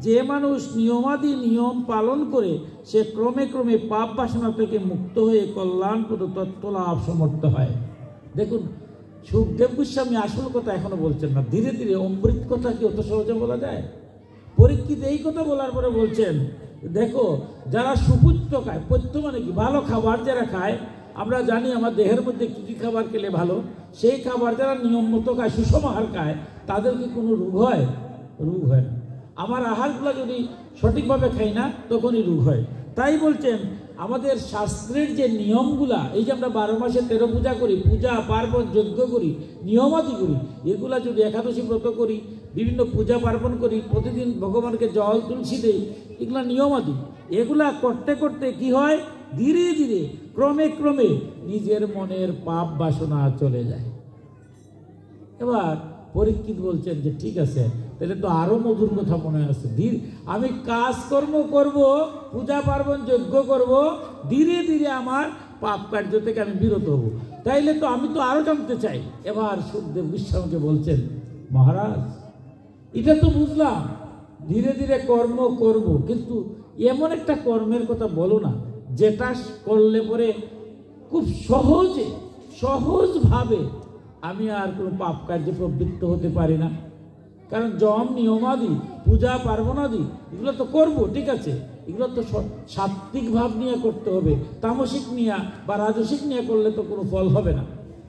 যে মানুষ নিয়মাদি নিয়ম পালন করে সে ক্রমে ক্রমে পাপ বাসনা থেকে মুক্ত হয়ে কল্যাণপ্রদ তত্ত্ব লাভ সমর্থ হয়। দেখুন, সুখদেব গোস্বামী আসল কথা এখনো বলছেন না, ধীরে ধীরে অমৃত কথা কি অত সহজে বলা যায়? পরীক্ষিত এই কথা বলার পরে বলছেন, দেখো যারা সুপুত্র খায়, পথ্য মানে কি ভালো খাবার যারা খায়, আমরা জানি আমার দেহের মধ্যে কী কী খাবার খেলে ভালো, সেই খাবার যারা নিয়ম মতো খায়, সুষম আহার খায়, তাদের কি কোনো রোগ হয়? রোগ হয় না। আমার আহারগুলো যদি সঠিকভাবে খাই না তখনই রোগ হয়। তাই বলছেন আমাদের শাস্ত্রের যে নিয়মগুলা, এই যে আমরা 12 মাসে 13 পূজা করি, পূজা পার্বণ যজ্ঞ করি, নিয়মাদি করি, এগুলা যদি একাদশী ব্রত করি, বিভিন্ন পূজা পার্বণ করি, প্রতিদিন ভগবানকে জল তুলসী দেই, এগুলা নিয়মাদি, এগুলা করতে করতে কি হয়, ধীরে ধীরে ক্রমে ক্রমে নিজের মনের পাপ বাসনা চলে যায়। এবার পরীক্ষিত বলছেন যে ঠিক আছে, তাহলে তো আরো মধুর কথা মনে আছে, আমি কাজকর্ম করব, পূজা পার্বণ যজ্ঞ করব, ধীরে ধীরে আমার পাপ কার্য থেকে আমি বিরত হব, তাইলে তো আমি তো আরো জানতে চাই। এবার সুখদেব গোস্বামীকে বলছেন, মহারাজ এটা তো বুঝলাম ধীরে ধীরে কর্ম করব, কিন্তু এমন একটা কর্মের কথা বলো না যেটা করলে পরে খুব সহজভাবে আমি আর কোনো পাপ কার্যে প্রবৃত্ত হতে পারি না। কারণ যম নিয়মাদি, পূজা পার্বণাদি এগুলো তো করবো, ঠিক আছে, এগুলো তো সাত্বিক ভাব নিয়ে করতে হবে, তামসিক নিয়ে বা রাজসিক নিয়ে করলে তো কোনো ফল হবে না।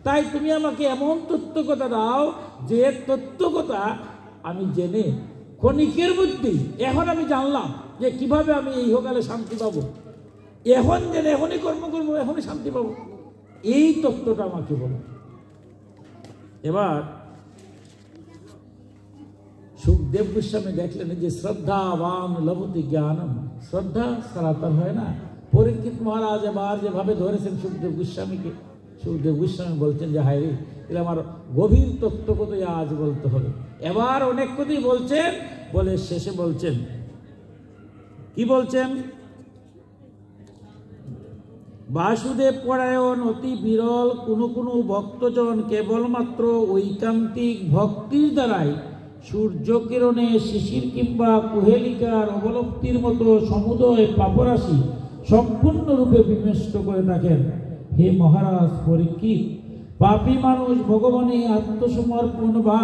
তাই তুমি আমাকে এমন তত্ত্বকথা দাও যে তত্ত্বকথা আমি জেনে ক্ষণিকের মধ্যেই, এখন আমি জানলাম যে কিভাবে আমি এই ইহকালে শান্তি পাবো, এখন জেনে এখনই কর্ম করবো, এখনই শান্তি পাবো, এই তত্ত্বটা আমাকে বলো। এবার সুখদেব গোস্বামী দেখলেন যে শ্রদ্ধাবান লভতে জ্ঞানম, শ্রদ্ধা সনাতন হয় না। পরীক্ষিত মহারাজ এবার যেভাবে ধরেছেন সুখদেব গোস্বামীকে, সুখদেব গোস্বামী বলছেন যে হায় রে, এটা আমার গভীর তত্ত্বকথা আজ বলতে হবে। এবার অনেক কথাই বলছেন, বলে শেষে বলছেন, কি বলছেন, বাসুদেব পরায়ণ অতি বিরল কোনো ভক্তজন কেবলমাত্র ঐকান্তিক ভক্তির দ্বারাই সূর্য কিরণে শিশির কিংবা কুহেলিকার অবলব্ধির মতো সমুদয় পাপরাশি সম্পূর্ণরূপে বিনষ্ট করে থাকেন। হে মহারাজ পরীক্ষিত, পাপী মানুষ ভগবানে আত্মসমর্পণ বা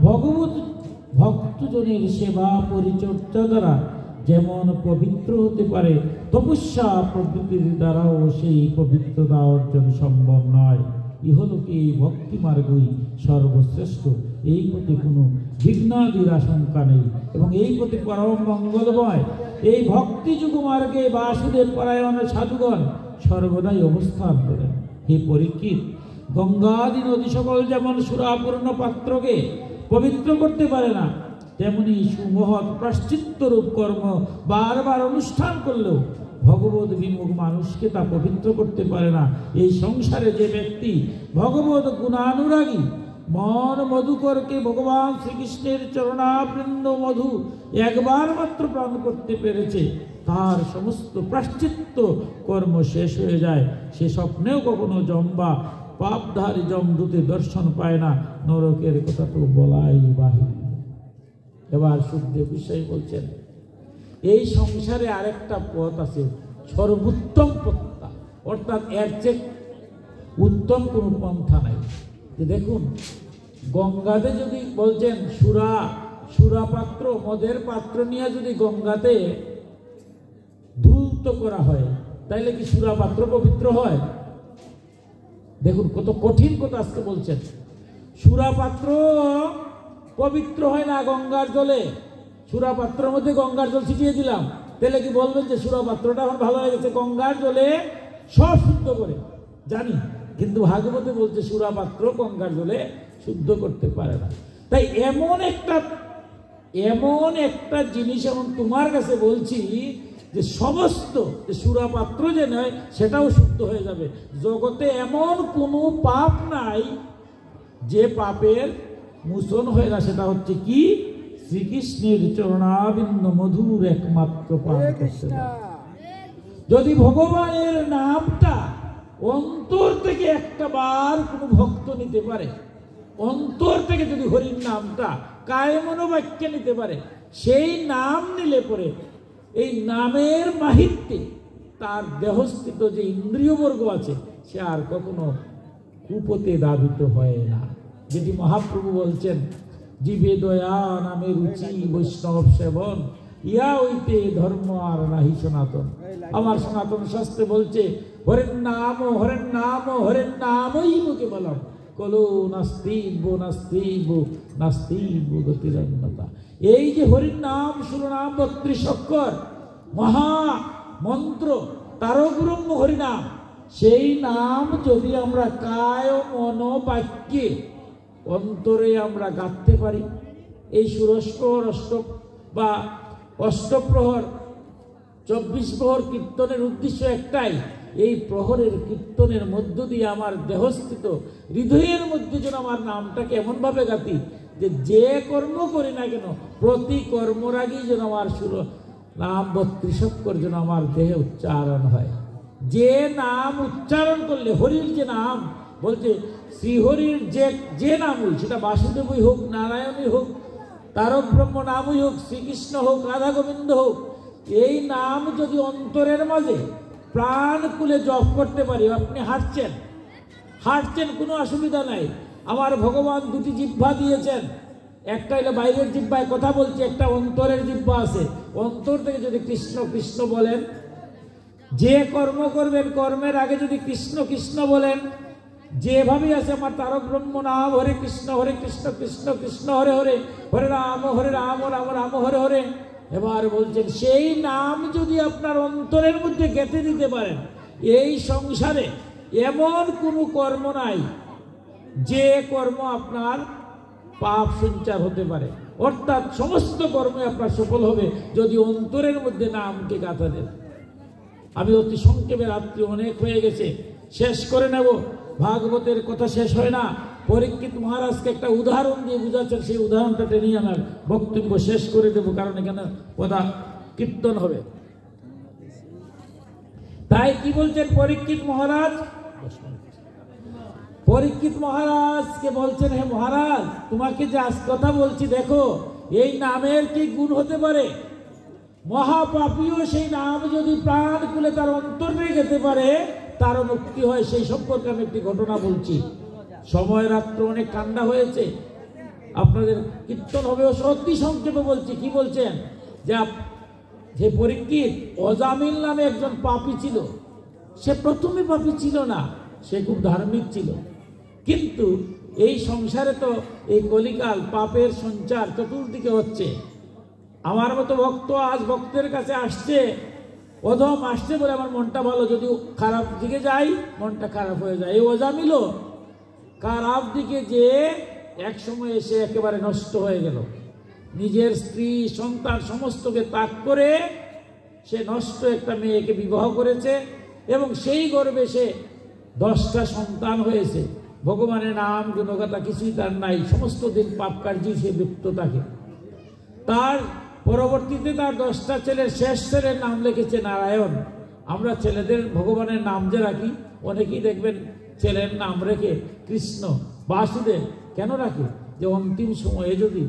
ভগবত ভক্তজনের সেবা পরিচর্যা দ্বারা যেমন পবিত্র হতে পারে, তপস্যা প্রবৃত্তির দ্বারাও সেই পবিত্রতা অর্জন সম্ভব নয়। ইহলোকে এই ভক্তি মার্গই সর্বশ্রেষ্ঠ, এই পথে কোনো বিঘ্নাদির আশঙ্কা নেই এবং এই পথে পরম মঙ্গলময়। এই ভক্তিযুগ মার্গে বাসুদেব পরায়ণ সাধুগণ সর্বদাই অবস্থান করেন। হে পরীক্ষিত, গঙ্গাদি নদী সকল যেমন সুরাপূর্ণ পাত্রকে পবিত্র করতে পারে না, তেমনি সুমহৎ প্রাশ্চিত্য-রূপ কর্ম বারবার অনুষ্ঠান করলেও ভগবত বিমুখ মানুষকে তা পবিত্র করতে পারে না। এই সংসারে যে ব্যক্তি ভগবত গুণানুরাগী মন মধুকরকে ভগবান শ্রীকৃষ্ণের চরণাবৃন্দ মধু একবার মাত্র প্রাণ করতে পেরেছে, তার সমস্ত প্রাশ্চিত্য কর্ম শেষ হয়ে যায়। সে স্বপ্নেও কখনো জম্বা পাপধারী যমদূতে দর্শন পায় না, নরকের কথা তো বলাই বাহির। এবার সুখদেব গোস্বামী বলছেন, এই সংসারে আরেকটা পথ আছে, সর্বোত্তম পথটা, অর্থাৎ এর চেয়ে উত্তম কোনো পন্থা নাই। যে দেখুন, গঙ্গাতে যদি বলছেন সুরা পাত্র, মদের পাত্র নিয়ে যদি গঙ্গাতে ধূত করা হয়, তাইলে কি সুরা পাত্র পবিত্র হয়? দেখুন কত কঠিন কথা আজকে বলছেন। সুরা পাত্র পবিত্র হয় না গঙ্গার জলে। সুরা পাত্রের মধ্যে গঙ্গার জল ছিটিয়ে দিলাম, তাহলে কি বলবেন যে সুরা পাত্রটা এখন ভালো হয়ে গেছে? গঙ্গার জলে সব শুদ্ধ করে জানি, কিন্তু ভাগবতে বলছে সুরা পাত্র গঙ্গার জলে শুদ্ধ করতে পারে না। তাই এমন একটা জিনিস এখন তোমার কাছে বলছি যে সমস্ত সুরা পাত্র যে নয় সেটাও শুদ্ধ হয়ে যাবে। জগতে এমন কোনো পাপ নাই যে পাপের মোচন হয় না, সেটা হচ্ছে কি? শ্রীকৃষ্ণের চরণাবিন্দ মধুর একমাত্র পান করতে পারে। যদি ভগবানের নামটা অন্তর থেকে একটা বার কোনো ভক্ত নিতে পারে, অন্তর থেকে যদি হরির নামটা কায় মনোবাক্যে নিতে পারে, সেই নাম নিলে পরে এই নামের মাহিত্যে তার দেহস্থিত যে ইন্দ্রিয়বর্গ আছে সে আর কখনো কুপথে দাবিত হয় না। যেটি মহাপ্রভু বলছেন, জীবে দয়া নামে রুচি বৈষ্ণব সেবন, ইয়া হইতে ধর্ম আর নাহি সনাতন। আমার সনাতন শাস্ত্রে বলছে হরের নাম হরের নামই মুখে বলম, কলো নাস্তিব নাস্তিব নাস্তিব গতিরন্নতা। এই যে হরির নাম সুরনাম 32 অক্ষর মহা মন্ত্র তারক ব্রহ্ম হরিনাম, সেই নাম যদি আমরা কায় মন বাক্যে অন্তরে আমরা গাঁথতে পারি, এই ষোড়স্কর অষ্টক বা অষ্টপ্রহর 24 প্রহর কীর্তনের উদ্দেশ্য একটাই, এই প্রহরের কীর্তনের মধ্য দিয়ে আমার দেহস্থিত হৃদয়ের মধ্যে যেন আমার নামটাকে এমনভাবে গাঁথি যে কর্ম করি না কেন প্রতি কর্মর আগেই যেন আমার নাম 32 অক্ষর যেন আমার দেহে উচ্চারণ হয়। যে নাম উচ্চারণ করলে হরির যে নাম বলছে শ্রীহরির যে নামই, সেটা বাসুদেবই হোক, নারায়ণই হোক, তারক ব্রহ্ম নামই হোক, শ্রীকৃষ্ণ হোক, রাধা গোবিন্দ হোক, এই নাম যদি অন্তরের মাঝে প্রাণ খুলে জপ করতে পারি, আপনি হাঁটছেন কোনো অসুবিধা নাই। আমার ভগবান 2টি জিহ্বা দিয়েছেন, একটা হলো বাইরের জিহ্বায় কথা বলছে, একটা অন্তরের জিহ্বা আছে। অন্তর থেকে যদি কৃষ্ণ কৃষ্ণ বলেন, যে কর্ম করবেন কর্মের আগে যদি কৃষ্ণ কৃষ্ণ বলেন, যেভাবে আছে আমার তারক ব্রহ্ম নাম হরে কৃষ্ণ কৃষ্ণ কৃষ্ণ হরে হরে, হরে রাম রাম রাম হরে হরে। এবার বলছেন সেই নাম যদি আপনার অন্তরের মধ্যে গেঁথে দিতে পারেন, এই সংসারে এমন কোনো কর্ম নাই যে কর্ম আপনার পাপ সঞ্চার হতে পারে, অর্থাৎ সমস্ত কর্মে আপনার সফল হবে যদি অন্তরের মধ্যে নামকে গাঁথা দেন। আমি অতি সংক্ষেপে, রাত্রি অনেক হয়ে গেছে, শেষ করে নেব। ভাগবতের কথা শেষ হয় না। পরীক্ষিত মহারাজকে একটা উদাহরণ দিয়ে বুঝাচ্ছেন, সেই উদাহরণটা টেনে আমার বক্তব্য শেষ করে দেব, কারণ এখানে কথা কীর্তন হবে। তাই কি বলছেন পরীক্ষিত মহারাজ? পরীক্ষিত মহারাজকে বলছেন, হে মহারাজ, তোমাকে যে আজ কথা বলছি দেখো, এই নামের কি গুণ হতে পারে? মহাপাপীও সেই নাম যদি প্রাণ খুলে তার অন্তরে যেতে পারে তারও মুক্তি হয়। সেই সম্পর্কে আমি একটি ঘটনা বলছি। সময় রাত্র অনেক ঠান্ডা হয়েছে, আপনাদের কীর্তন হবে অতি সংক্ষেপে বলছি। কি বলছেন যে পরীক্ষিত, অজামিল নামে একজন পাপী ছিল। সে প্রথমে পাপী ছিল না, সে খুব ধার্মিক ছিল, কিন্তু এই সংসারে তো এই কলিকাল পাপের সঞ্চার চতুর্দিকে হচ্ছে। আমার মতো ভক্ত আজ ভক্তের কাছে আসছে, অধম আসছে বলে আমার মনটা ভালো, যদি খারাপ দিকে যাই মনটা খারাপ হয়ে যায়। এই অজামিল খারাপ দিকে যে এক সময় এসে একেবারে নষ্ট হয়ে গেল, নিজের স্ত্রী সন্তান সমস্তকে ত্যাগ করে সে নষ্ট একটা মেয়েকে বিবাহ করেছে এবং সেই গর্ভে সে 10টা সন্তান হয়েছে। ভগবানের নাম গুণগাথা কিছুই তার নাই, সমস্ত দিন পাপ কার্যে সে লিপ্ত থাকে। তার পরবর্তীতে তার 10টা ছেলের শেষ ছেলের নাম লিখেছে নারায়ণ। আমরা ছেলেদের ভগবানের নাম যে রাখি, অনেকেই দেখবেন ছেলের নাম রেখে কৃষ্ণ বাসুদেব কেন রাখে? যে অন্তিম সময়ে যদি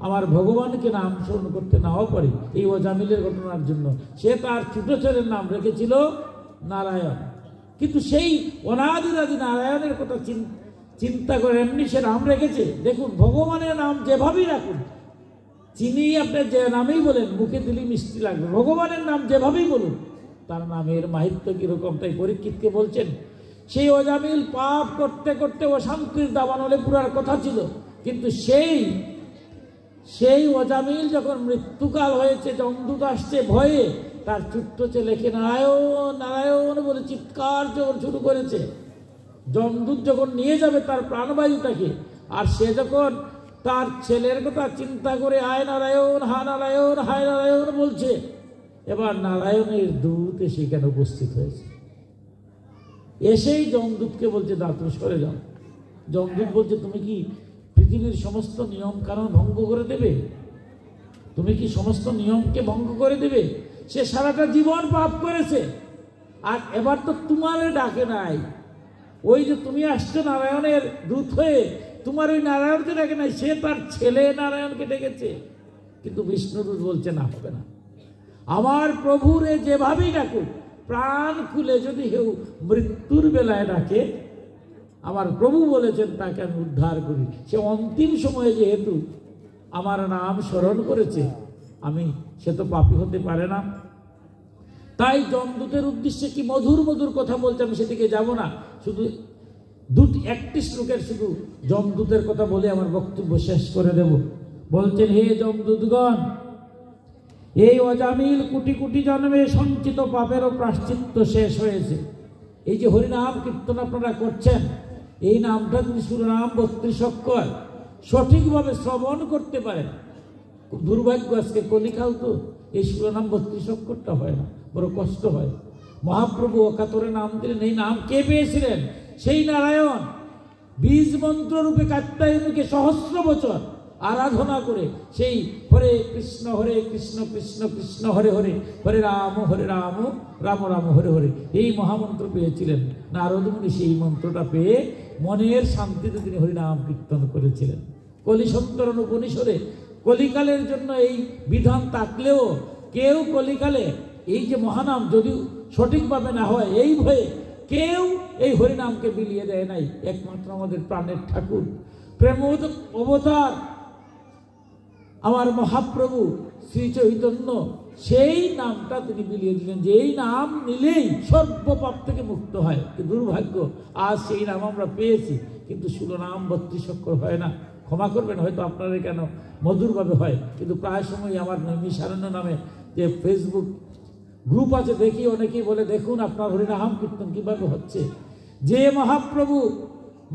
আমার ভগবানকে নাম স্মরণ করতে নাও পারি, এই অজামিলের ঘটনার জন্য সে তার ছোট ছেলের নাম রেখেছিল নারায়ণ। কিন্তু সেই অনাদিরাদি নারায়ণের কথা চিন্তা করে এমনি সে নাম রেখেছে। দেখুন, ভগবানের নাম যেভাবেই রাখুন, চিনি আপনি যে নামেই বলেন মুখে দিলে মিষ্টি লাগবে, ভগবানের নাম যেভাবেই বলুন তার নামের মাহাত্ম্য কিরকম। তাই পরীক্ষিতকে বলছেন, সেই অজামিল পাপ করতে করতে অশান্তির দাবানলে পুরার কথা ছিল, কিন্তু সেই অজামিল যখন মৃত্যুকাল হয়েছে, যমদূত আসছে ভয়ে, তার ছোট্ট ছেলেকে নারায়ণ নারায়ণ বলে চিৎকার যখন শুরু করেছে, যমদূত যখন নিয়ে যাবে তার প্রাণবায়ুটাকে, আর সে যখন তার ছেলের কথা চিন্তা করে আয় নারায়ণ হায় নারায়ণ বলছে, এবার নারায়ণের দূত সেখানে উপস্থিত হয়েছে। এসেই যমদূতকে বলছে দাতুষ করে যাও। যমদূত বলছে, তুমি কি পৃথিবীর সমস্ত নিয়ম কানুন ভঙ্গ করে দেবে? তুমি কি সমস্ত নিয়মকে ভঙ্গ করে দেবে? সে সারাটা জীবন পাপ করেছে, আর এবার তো তোমার ডাকে নাই। ওই যে তুমি আসছো নারায়ণের দূত হয়ে, তোমার ওই নারায়ণকে ডাকে নাই, সে তার ছেলে নারায়ণকে ডেকেছে। কিন্তু বিষ্ণুদূত বলছে না, হবে না। আমার প্রভুরে যেভাবেই ডাকুক, প্রাণ খুলে যদি কেউ মৃত্যুর বেলায় ডাকে, আমার প্রভু বলেছেন তাকে আমি উদ্ধার করি। সে অন্তিম সময়ে যেহেতু আমার নাম স্মরণ করেছে, আমি সে তো পাপী হতে পারে না। তাই যমদূতের উদ্দেশ্যে কি মধুর মধুর কথা বলছে, আমি সেদিকে যাব না। শুধু একটি শ্লোকের শুধু যমদূতের কথা বলে আমার বক্তব্য শেষ করে দেব। বলছেন, হে যমদূতগণ, এই অজামিল কোটি কোটি জন্মে সঞ্চিত পাপেরও প্রায়শ্চিত্ত শেষ হয়েছে। এই যে হরিনাম কীর্তন আপনারা করছেন, এই নামটা যদি শিরোনাম 32 অক্ষর সঠিকভাবে শ্রবণ করতে পারেন, দুর্ভাগ্য আজকে কলিকাল তো এই শিরোনাম 32 অক্ষরটা হয় না, বড় কষ্ট হয়। মহাপ্রভু অকাতরে নাম দিলেন। এই নাম কে পেয়েছিলেন? সেই নারায়ণ বীজ মন্ত্র রূপে কাত্যায়নীকে সহস্র বছর আরাধনা করে সেই হরে কৃষ্ণ কৃষ্ণ কৃষ্ণ হরে হরে, হরে রাম রাম রাম হরে হরে, এই মহামন্ত্র পেয়েছিলেন। নারদ মুনি সেই মন্ত্রটা পেয়ে মনের শান্তিতে তিনি হরিনাম কীর্তন করেছিলেন। কলিসন্তরণ উপনিষদে কলিকালের জন্য এই বিধান থাকলেও কেউ কলিকালে এই যে মহানাম যদি সঠিকভাবে না হয় এই ভয়ে কেউ এই হরিনামকে বিলিয়ে দেয় নাই। একমাত্র আমাদের প্রাণের ঠাকুর প্রেম অবতার আমার মহাপ্রভু শ্রী চৈতন্য সেই নামটা তিনি বিলিয়ে দিলেন, যে এই নাম নিলেই সর্বপাপ থেকে মুক্ত হয়। দুর্ভাগ্য, আজ সেই নাম আমরা পেয়েছি, কিন্তু শিরোনাম 32 অক্ষর হয় না। ক্ষমা করবেন, হয়তো আপনারা কেন মধুরভাবে হয়, কিন্তু প্রায় সময় আমার নৈমিষারণ্য নামে যে ফেসবুক গ্রুপ আছে, দেখি অনেকেই বলে, দেখুন আপনার হরিনাম কীর্তন কিভাবে হচ্ছে। যে মহাপ্রভু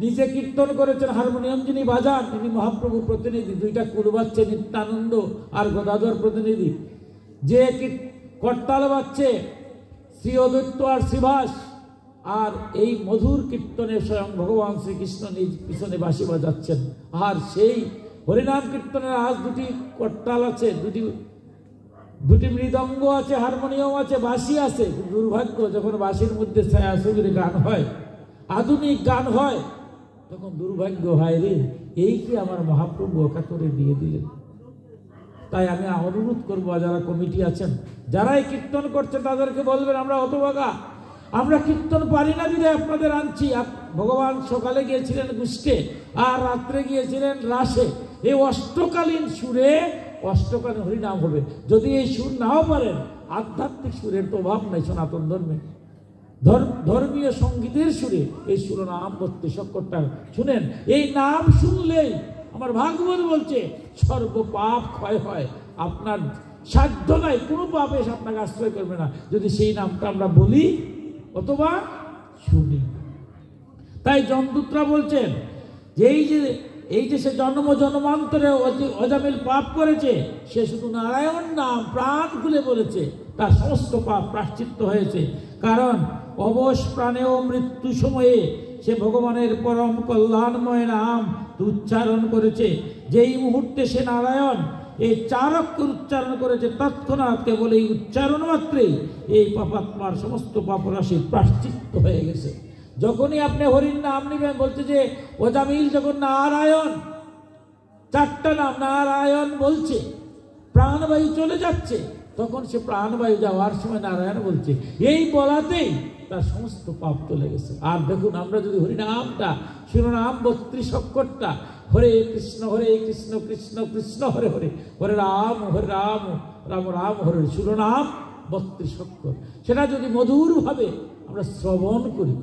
নিজে কীর্তন করেছেন, হারমোনিয়াম যিনি বাজান তিনি মহাপ্রভুর প্রতিনিধি, দুইটা কুল বাজছে নিত্যানন্দ আর গদাধর প্রতিনিধি। যে করতাল বাজছে শ্রী অদ্বৈত আর শ্রীভাস, আর এই মধুর কীর্তনে স্বয়ং ভগবান শ্রীকৃষ্ণ নিজ পিছনে বাঁশি বাজাচ্ছেন। আর সেই হরিনাম কীর্তনের আজ দুটি করতাল আছে, দুটি মৃদঙ্গ আছে, হারমোনিয়াম আছে, বাঁশি আছে। দুর্ভাগ্য, যখন বাঁশির মধ্যে ছায়াছবির গান হয়, আধুনিক গান হয়, তখন দুর্ভাগ্য হয়, রে এই কি আমার মহাপ্রভু অকাতরে দিয়ে দিলেন। তাই আমি অনুরোধ করবো, যারা কমিটি আছেন, যারা এই কীর্তন করছে, তাদেরকে বলবেন, আমরা হতভাগা, আমরা কীর্তন পারি না দিলে আপনাদের আনছি। ভগবান সকালে গিয়েছিলেন গুষ্ঠে আর রাত্রে গিয়েছিলেন রাসে। এই অষ্টকালীন সুরে অষ্টকালীন হরিনাম হবে। যদি এই সুর নাও পারেন, আধ্যাত্মিক সুরের তো অভাব নাই সনাতন ধর্মে। ধর্মীয় সঙ্গীতের সুরে এই শিরোনাম 32 অক্ষরটা শুনেন। এই নাম শুনলেই আমার ভাগবত বলছে সর্বপাপ ক্ষয় হয়। আপনার সাধ্য নাই, কোনো পাপ এসে আপনাকে আশ্রয় করবে না যদি সেই নামটা আমরা বলি অথবা শুনি। তাই যমদূতরা বলছেন যে এই যে সে জন্মান্তরে অজামিল পাপ করেছে, সে শুধু নারায়ণ নাম প্রাণ খুলে বলেছে, তার সমস্ত পাপ প্রায়শ্চিত্ত হয়েছে। কারণ অবশ প্রাণেও মৃত্যু সময়ে সে ভগবানের পরম কল্যাণময় নাম উচ্চারণ করেছে। যেই মুহূর্তে সে নারায়ণ এই 4 অক্ষর উচ্চারণ করেছে, তৎক্ষণাৎ কেবল এই উচ্চারণ মাত্রেই এই পাপাত্মার সমস্ত পাপরাশি প্রায়শ্চিত্ত হয়ে গেছে। যখনই আপনি হরির নাম নিবেন, বলছে যে অজামিল যখন নারায়ণ 4টা নাম নারায়ণ বলছে, প্রাণবায়ু চলে যাচ্ছে, তখন সে প্রাণবায়ু যাওয়ার সময় নারায়ণ বলছে, এই বলাতেই তার সমস্ত পাপ চলে গেছে। আর দেখুন, আমরা যদি হরিনামটা শিরোনাম 32 অক্ষরটা হরে কৃষ্ণ কৃষ্ণ কৃষ্ণ হরে হরে, হরে রাম রাম রাম হরে, শিরোনাম 32 অক্ষর, সেটা যদি মধুরভাবে আমরা শ্রবণ করি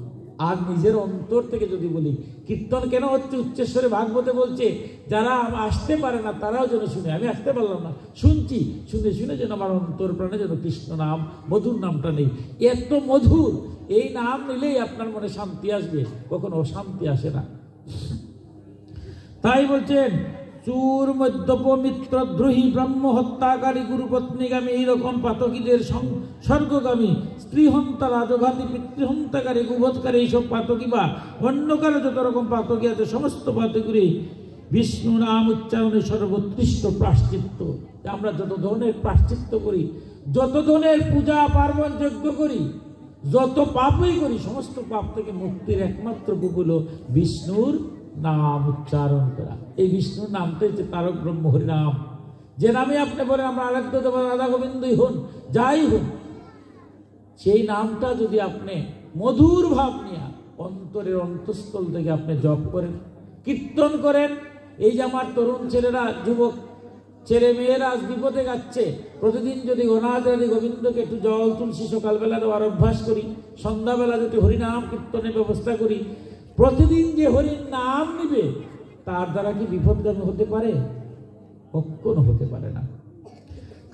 আর নিজের অন্তর থেকে যদি বলি। কীর্তন কেন হচ্ছে? উচ্চেশ্বরে ভাগবতে বলছে যারা আসতে পারে না তারাও যেন শুনে। আমি আসতে পারলাম না, শুনছি, শুনে শুনে যেন আমার অন্তর প্রাণে যেন কৃষ্ণ নাম মধুর নামটা নেই। এত মধুর, এই নাম নিলেই আপনার মনে শান্তি আসবে, কখনো অশান্তি আসে না। তাই বলছেন চুর মদ্যপ মিত্রদ্রোহী ব্রহ্ম হত্যাকারী গুরুপত্নীগামী এইরকম পাতকীদের স্বর্গগামী স্ত্রীহন্তা রাজঘাতী পিতৃহন্তাকারী গুবৎকারী এইসব পাতকী বা অন্য কারো যত রকম পাতকী আছে, সমস্ত পাতকীরই বিষ্ণু নাম উচ্চারণে সর্বোৎকৃষ্ট প্রায়শ্চিত্ত। আমরা যত ধরনের প্রায়শ্চিত্ত করি, যত ধরনের পূজা পার্বণ যজ্ঞ করি, যত পাপই করি, সমস্ত পাপ থেকে মুক্তির একমাত্র উপায় হলো বিষ্ণুর নাম উচ্চারণ করা। এই বিষ্ণুর নামটাই হচ্ছে তারক ব্রহ্ম হরিনাম। যে নামে আপনি বলেন আমরা আরাধ্য দেবতা রাধা গোবিন্দই হন, যাই হন, সেই নামটা যদি আপনি মধুর ভাব নিয়ে অন্তরের অন্তঃস্থল থেকে আপনি জপ করেন, কীর্তন করেন। এই যে আমার তরুণ ছেলেরা, যুবক ছেলে মেয়েরা আজ বিপদে যাচ্ছে। প্রতিদিন যদি অনাদি গোবিন্দকে একটু জল তুলসী সকালবেলা দেওয়ার অভ্যাস করি, সন্ধ্যাবেলা যদি হরিনাম কীর্তনের ব্যবস্থা করি, প্রতিদিন যে হরির নাম নিবে, তার দ্বারা কি বিপদগামী হতে পারে? কখনো হতে পারে না।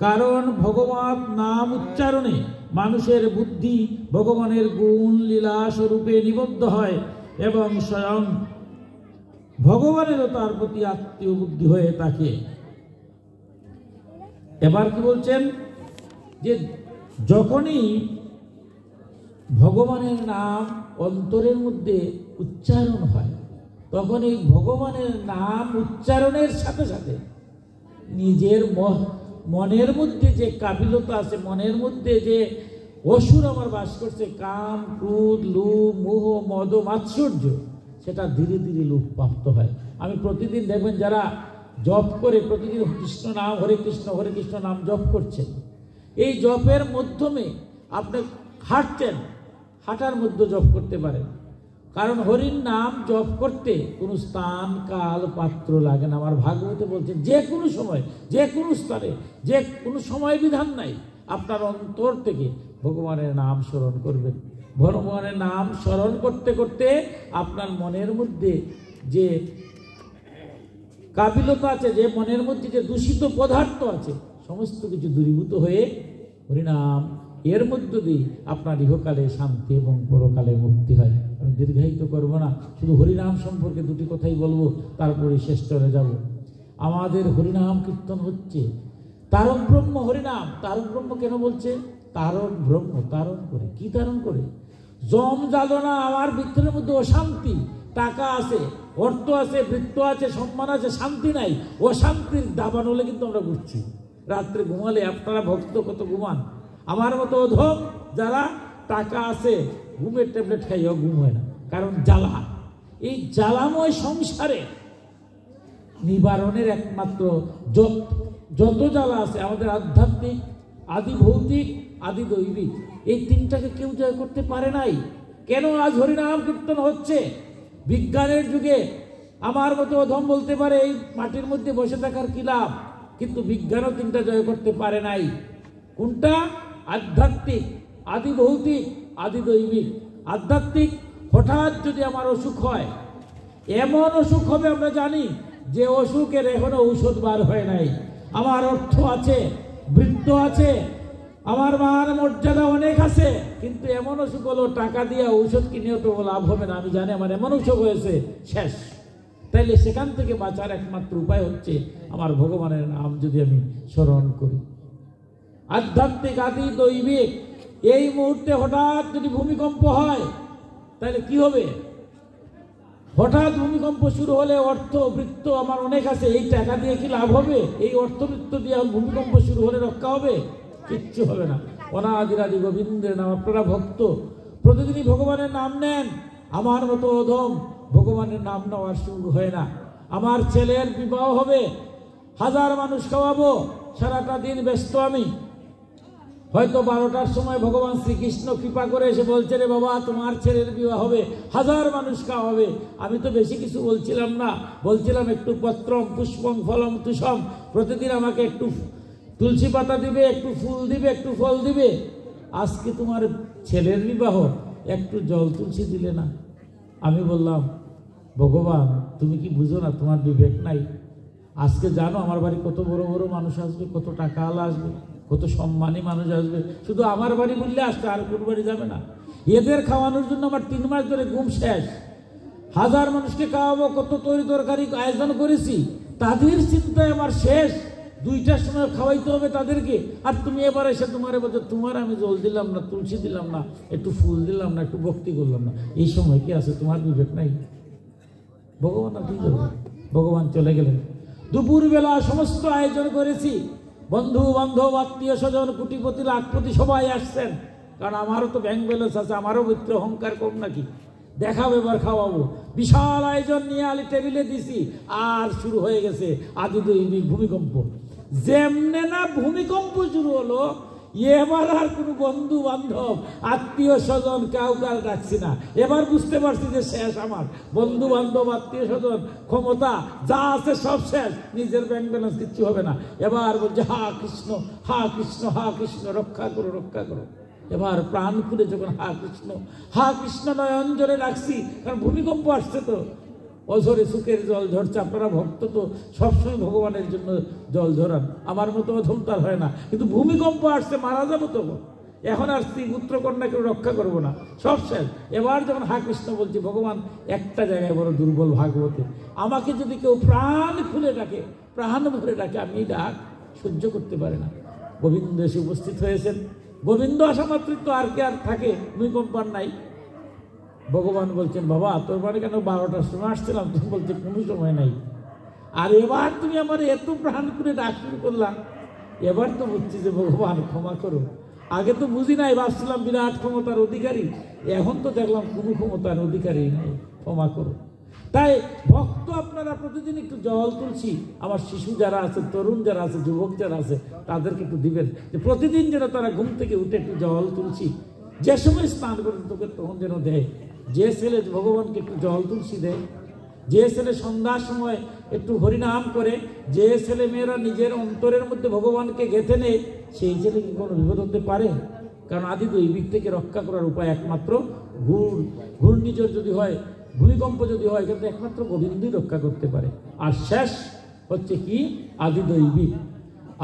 কারণ ভগবান নাম উচ্চারণে মানুষের বুদ্ধি ভগবানের গুণ লীলা স্বরূপে নিবদ্ধ হয় এবং স্বয়ং ভগবানেরও তার প্রতি আত্মীয় বুদ্ধি হয়ে থাকে। এবার কি বলছেন যে যখনই ভগবানের নাম অন্তরের মধ্যে উচ্চারণ হয়, তখন এই ভগবানের নাম উচ্চারণের সাথে সাথে নিজের মনের মধ্যে যে কাবিলতা আছে, মনের মধ্যে যে অসুর আমার বাস করছে, কাম ক্রোধ লোভ মোহ মদ মাৎসর্য, সেটা ধীরে ধীরে লোপ প্রাপ্ত হয়। আমি প্রতিদিন দেখবেন যারা জপ করে, প্রতিদিন কৃষ্ণ নাম হরে কৃষ্ণ নাম জপ করছেন, এই জপের মাধ্যমে আপনি হাঁটছেন, হাঁটার মধ্যে জপ করতে পারেন। কারণ হরির নাম জপ করতে কোনো স্থান কাল পাত্র লাগে না। আমার ভাগবতে বলছেন যে কোনো সময় যে কোনো স্থানে যে কোনো সময় বিধান নাই, আপনার অন্তর থেকে ভগবানের নাম স্মরণ করবেন। ভগবানের নাম স্মরণ করতে করতে আপনার মনের মধ্যে যে কাবিলতা আছে, যে মনের মধ্যে যে দূষিত পদার্থ আছে, সমস্ত কিছু দূরীভূত হয়ে হরিনাম এর মধ্য দিয়ে আপনার ইহকালে শান্তি এবং পরকালে মুক্তি হয়। আমি দীর্ঘায়িত করব না, শুধু হরিনাম সম্পর্কে দুটি কথাই বলবো, তারপরে শেষ চলে যাব। আমাদের হরিনাম কীর্তন হচ্ছে, তারক ব্রহ্ম হরিনাম। তারক ব্রহ্ম কেন বলছে? তারক ব্রহ্ম তারণ করে। কি তারণ করে? জম জ্বালনা, আমার ভিতরের মধ্যে অশান্তি, টাকা আছে, অর্থ আছে, বৃত্ত আছে, সম্মান আছে, শান্তি নাই, অশান্তির দাবান হলে কিন্তু আমরা ঘুরছি। রাত্রে ঘুমালে আপনারা ভক্ত কত ঘুমান, আমার মতো অধম যারা টাকা আছে ঘুমের ট্যাবলেট খাইও ঘুম হয় না, কারণ জ্বালা। এই জ্বালাময় সংসারে নিবারণের একমাত্র যত জ্বালা আছে আমাদের আধ্যাত্মিক, আদি ভৌতিক, আদি দৈবিক, এই তিনটাকে কেউ জয় করতে পারে নাই। কেন আজ হরিনাম কীর্তন হচ্ছে? বিজ্ঞানের যুগে আমার মতো অধম বলতে পারে এই মাটির মধ্যে বসে থাকার কি লাভ, কিন্তু বিজ্ঞানও তিনটা জয় করতে পারে নাই। কোনটা? আধ্যাত্মিক, আদি ভৌতিক, আদি দৈবিক। আধ্যাত্মিক, হঠাৎ যদি আমার অসুখ হয়, এমন অসুখ হবে আমরা জানি যে অসুখের এখনো ঔষধ বার হয় নাই। আমার অর্থ আছে, বৃত্ত আছে, আমার মান মর্যাদা অনেক আছে, কিন্তু এমন অসুখ হলো টাকা দিয়ে ঔষধ কিনেও তো লাভ হবে না। আমি জানি আমার এমন অসুখ হয়েছে, শেষ। তাইলে সেখান থেকে বাঁচার একমাত্র উপায় হচ্ছে আমার ভগবানের নাম যদি আমি স্মরণ করি। আধ্যাত্মিক, আদি দৈবিক। এই মুহূর্তে হঠাৎ যদি ভূমিকম্প হয় তাহলে কি হবে? হঠাৎ ভূমিকম্প শুরু হলে অর্থ বৃত্ত আমার অনেক আছে, এই টাকা দিয়ে কি লাভ হবে? এই অর্থবৃত্ত দিয়ে ভূমিকম্প শুরু হলে রক্ষা হবে? কিচ্ছু হবে না। অনাদিরাদি গোবিন্দের নাম। আপনারা ভক্ত, প্রতিদিনই ভগবানের নাম নেন। আমার মতো অধম ভগবানের নাম নেওয়ার শুরু হয় না। আমার ছেলের বিবাহ হবে, 1000 মানুষ খাওয়াবো, সারাটা দিন ব্যস্ত আমি। হয়তো 12টার সময় ভগবান শ্রীকৃষ্ণ কৃপা করে এসে বলছে, রে বাবা তোমার ছেলের বিবাহ হবে, 1000 মানুষ খাওয়াবে। আমি তো বেশি কিছু বলছিলাম না, বলছিলাম একটু পত্রম পুষ্পম ফলম তুষম, প্রতিদিন আমাকে একটু তুলসী পাতা দিবে, একটু ফুল দিবে, একটু ফল দিবে। আজকে তোমার ছেলের বিবাহ, একটু জল তুলসী দিলে না। আমি বললাম, ভগবান তুমি কি বুঝো না? তোমার বিবেক নাই? আজকে জানো আমার বাড়ি কত বড় বড় মানুষ আসবে, কত টাকাওয়ালা আসবে, কত সম্মানী মানুষ আসবে। শুধু আমার বাড়ি বললে আসছে, আর কোন বাড়ি যাবে না। এদের খাওয়ানোর জন্য আমার 3 মাস ধরে ঘুম শেষ। 1000 মানুষকে খাওয়াবো, কত তরি তরকারি আয়োজন করেছি, তাদের চিন্তায় আমার শেষ। 2টার সময় খাওয়াইতে হবে তাদেরকে, আর তুমি এবার এসে তোমার বলছো তোমার আমি জল দিলাম না, তুলসী দিলাম না, একটু ফুল দিলাম না, একটু ভক্তি করলাম না। এই সময় কি আছে? তোমার বিবেক নাই? ভগবান আর কি করবে? ভগবান চলে গেলেন। দুপুরবেলা সমস্ত আয়োজন করেছি, বন্ধু বান্ধব আত্মীয় স্বজন কোটিপতি লাখপতি সবাই আসছেন, কারণ আমারও তো ব্যাংক ব্যালেন্স আছে, আমারও মিত্র অহংকার কম নাকি? দেখাবো, এবার খাওয়াবো। বিশাল আয়োজন নিয়ে আলি টেবিলে দিছি, আর শুরু হয়ে গেছে আদি দৈবিক ভূমিকম্প। যেমনে না ভূমিকম্প শুরু হলো, এবার আর কোনো বন্ধু বান্ধব আত্মীয় স্বজন কাউ ডাকছি না। এবার বুঝতে পারছি যে শেষ, আমার বন্ধু বান্ধব আত্মীয় স্বজন ক্ষমতা যা আছে সব শেষ, নিজের ব্যাংক ব্যালেন্স কিচ্ছু হবে না। এবার বলছে হা কৃষ্ণ হা কৃষ্ণ হা কৃষ্ণ, রক্ষা করো রক্ষা করো। এবার প্রাণ খুলে যখন হা কৃষ্ণ নয়ন জলে ডাকছি, কারণ ভূমিকম্প আসছে তো, অঝরে সুখের জল ঝরছে। আপনারা ভক্ত তো সবসময় ভগবানের জন্য জল ঝরান, আমার মতো অধম তার হয় না, কিন্তু ভূমিকম্প আসছে, মারা যাবো তো, এখন আর স্ত্রী পুত্র কন্যাকে রক্ষা করবো না, সব শেষ। এবার যখন হা কৃষ্ণ বলছি, ভগবান একটা জায়গায় বড় দুর্বল ভাগবতে, আমাকে যদি কেউ প্রাণ খুলে ডাকে, প্রাণ ভরে ডাকে, আমি ডাক সহ্য করতে পারি না। গোবিন্দ এসে উপস্থিত হয়েছেন। গোবিন্দ আসা মাত্রই তো আর কে আর থাকে, ভূমিকম্প আর নাই। ভগবান বলছেন, বাবা তোর মানে কেন 12টার সময় আসছিলাম, তুমি বলছে কোনো সময় নাই। আর এবার তুমি আমার এত প্রাণ করে ডাক শুরু করলাম, এবার তো বুঝছি যে ভগবান ক্ষমা করো। আগে তো বুঝি নাই, ভাবছিলাম বিরাট ক্ষমতার অধিকারী, এখন তো দেখলাম কোনো ক্ষমতার অধিকারী নেই, ক্ষমা করো। তাই ভক্ত আপনারা প্রতিদিন একটু জল তুলছি, আমার শিশু যারা আছে, তরুণ যারা আছে, যুবক যারা আছে, তাদেরকে একটু দিবেন, যে প্রতিদিন যেন তারা ঘুম থেকে উঠে একটু জল তুলছি, যে সময় স্নান করেন তোকে তখন যেন দেয়। যে ছেলে ভগবানকে একটু জল তুলসী দেয়, যে ছেলে সন্ধ্যার সময় একটু হরিনাম করে, যে ছেলে মেয়েরা নিজের অন্তরের মধ্যে ভগবানকে গেঁথে নেয়, সেই ছেলে কি কোনো বিপদ হতে পারে? কারণ আদি দৈবিক থেকে রক্ষা করার উপায় একমাত্র ঘূর্ণিঝড় যদি হয়, ভূমিকম্প যদি হয়, কিন্তু একমাত্র গোবিন্দই রক্ষা করতে পারে। আর শেষ হচ্ছে কি? আদি দৈবিক।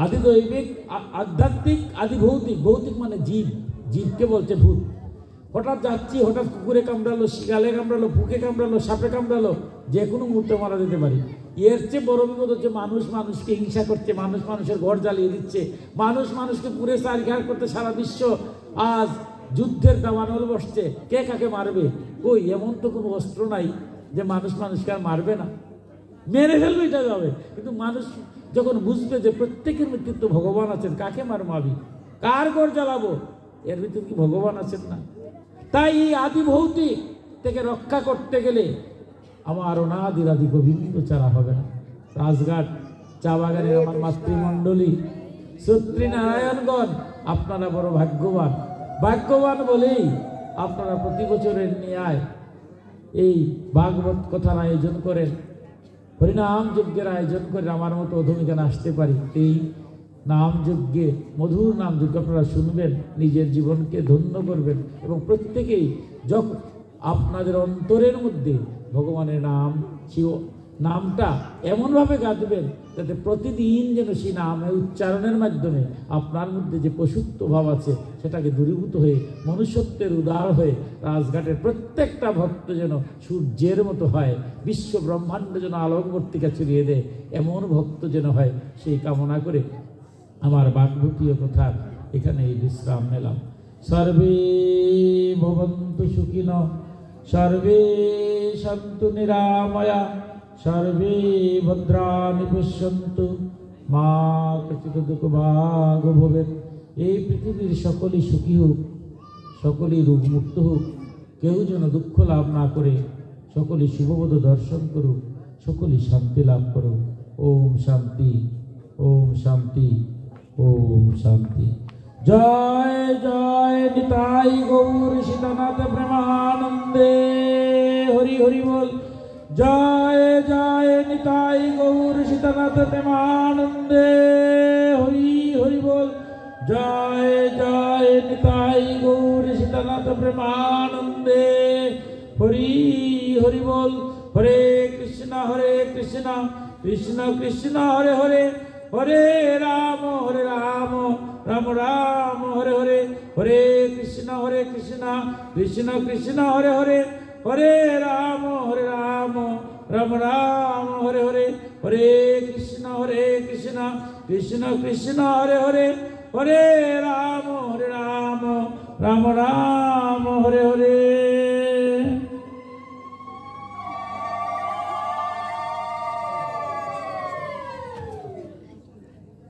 আদি দৈবিক, আধ্যাত্মিক, আদি ভৌতিক। ভৌতিক মানে জীব, জীবকে বলছে ভূত। হঠাৎ যাচ্ছি, হঠাৎ কুকুরে কামড়ালো, শিকালে কামড়ালো, ফুকে কামড়ালো, সাপে কামড়ালো, যে কোনো মুহূর্তে মারা যেতে পারি। এর চেয়ে বড় বিপদ হচ্ছে মানুষ মানুষকে হিংসা করছে, মানুষ মানুষের ঘর জ্বালিয়ে দিচ্ছে, মানুষ মানুষকে পুরে চারিঘাট করতে সারা বিশ্ব আজ যুদ্ধের দাবানল বসছে, কে কাকে মারবে। কই, এমন তো কোনো অস্ত্র নাই যে মানুষ মানুষকে আর মারবে না, মেরে ফেলবে, এটা যাবে। কিন্তু মানুষ যখন বুঝবে যে প্রত্যেকের মৃত্যু তো ভগবান আছেন, কাকে মারবি, কার ঘর জ্বালাবো, এর ভিতরে কি ভগবান আছেন না? তাই এই আদি ভৌতিক থেকে রক্ষা করতে গেলে আমার অনাদিরাদি গোবিন্দ ছাড়া হবে না। রাজঘাট চা বাগানের আমার মাতৃমণ্ডলী, সত্রী নারায়ণগণ, আপনারা বড় ভাগ্যবান। ভাগ্যবান বলেই আপনারা প্রতি বছরের ন্যায় এই ভাগবত কথার আয়োজন করেন, হরিনাম যজ্ঞের আয়োজন করেন। আমার মতো অধমিকানে আসতে পারি, এই নাম যজ্ঞে, মধুর নাম যজ্ঞ আপনারা শুনবেন, নিজের জীবনকে ধন্য করবেন, এবং প্রত্যেকেই যখন আপনাদের অন্তরের মধ্যে ভগবানের নাম, সেই নামটা এমনভাবে গাঁথবেন যাতে প্রতিদিন যেন সেই নামের উচ্চারণের মাধ্যমে আপনার মধ্যে যে পশুত্ব ভাব আছে সেটাকে দূরীভূত হয়ে মনুষ্যত্বের উদার হয়ে রাজঘাটের প্রত্যেকটা ভক্ত যেন সূর্যের মতো হয়, বিশ্ব ব্রহ্মাণ্ড যেন আলোকবর্তিকা ছড়িয়ে দেয়, এমন ভক্ত যেন হয়, সেই কামনা করে আমার বাগ্ভূতীয় কথা এখানে এই বিশ্রাম নিলাম। সর্বে ভবন্তু সুখিনঃ, সর্বে সন্তু নিরাময়া, সর্বে ভদ্রাণি পশ্যন্তু, মা কচিৎ দুঃখভাগ ভবেৎ। এই পৃথিবীর সকলেই সুখী হোক, সকলেই রোগমুক্ত হোক, কেউ যেন দুঃখ লাভ না করে, সকলেই শুভবোধ দর্শন করুক, সকলেই শান্তি লাভ করুক। ওম শান্তি, ওম শান্তি, ওম শান্তি। জয় জয় নিতাই গৌর সীতানাথ প্রেমানন্দে, হরি হরি বল। জয় জয় নিতাই গৌর সীতানাথ প্রেমানন্দে, হরি হরি বল। জয় জয় নিতাই গৌর সীতানাথ প্রেমানন্দে, হরি হরি বল। হরে কৃষ্ণ কৃষ্ণ কৃষ্ণ হরে হরে, হরে রাম রাম রাম হরে হরে, হরে কৃষ্ণ কৃষ্ণ কৃষ্ণ হরে হরে, হরে রাম রাম রাম হরে হরে, হরে কৃষ্ণ কৃষ্ণ কৃষ্ণ হরে হরে, হরে রাম রাম রাম হরে হরে।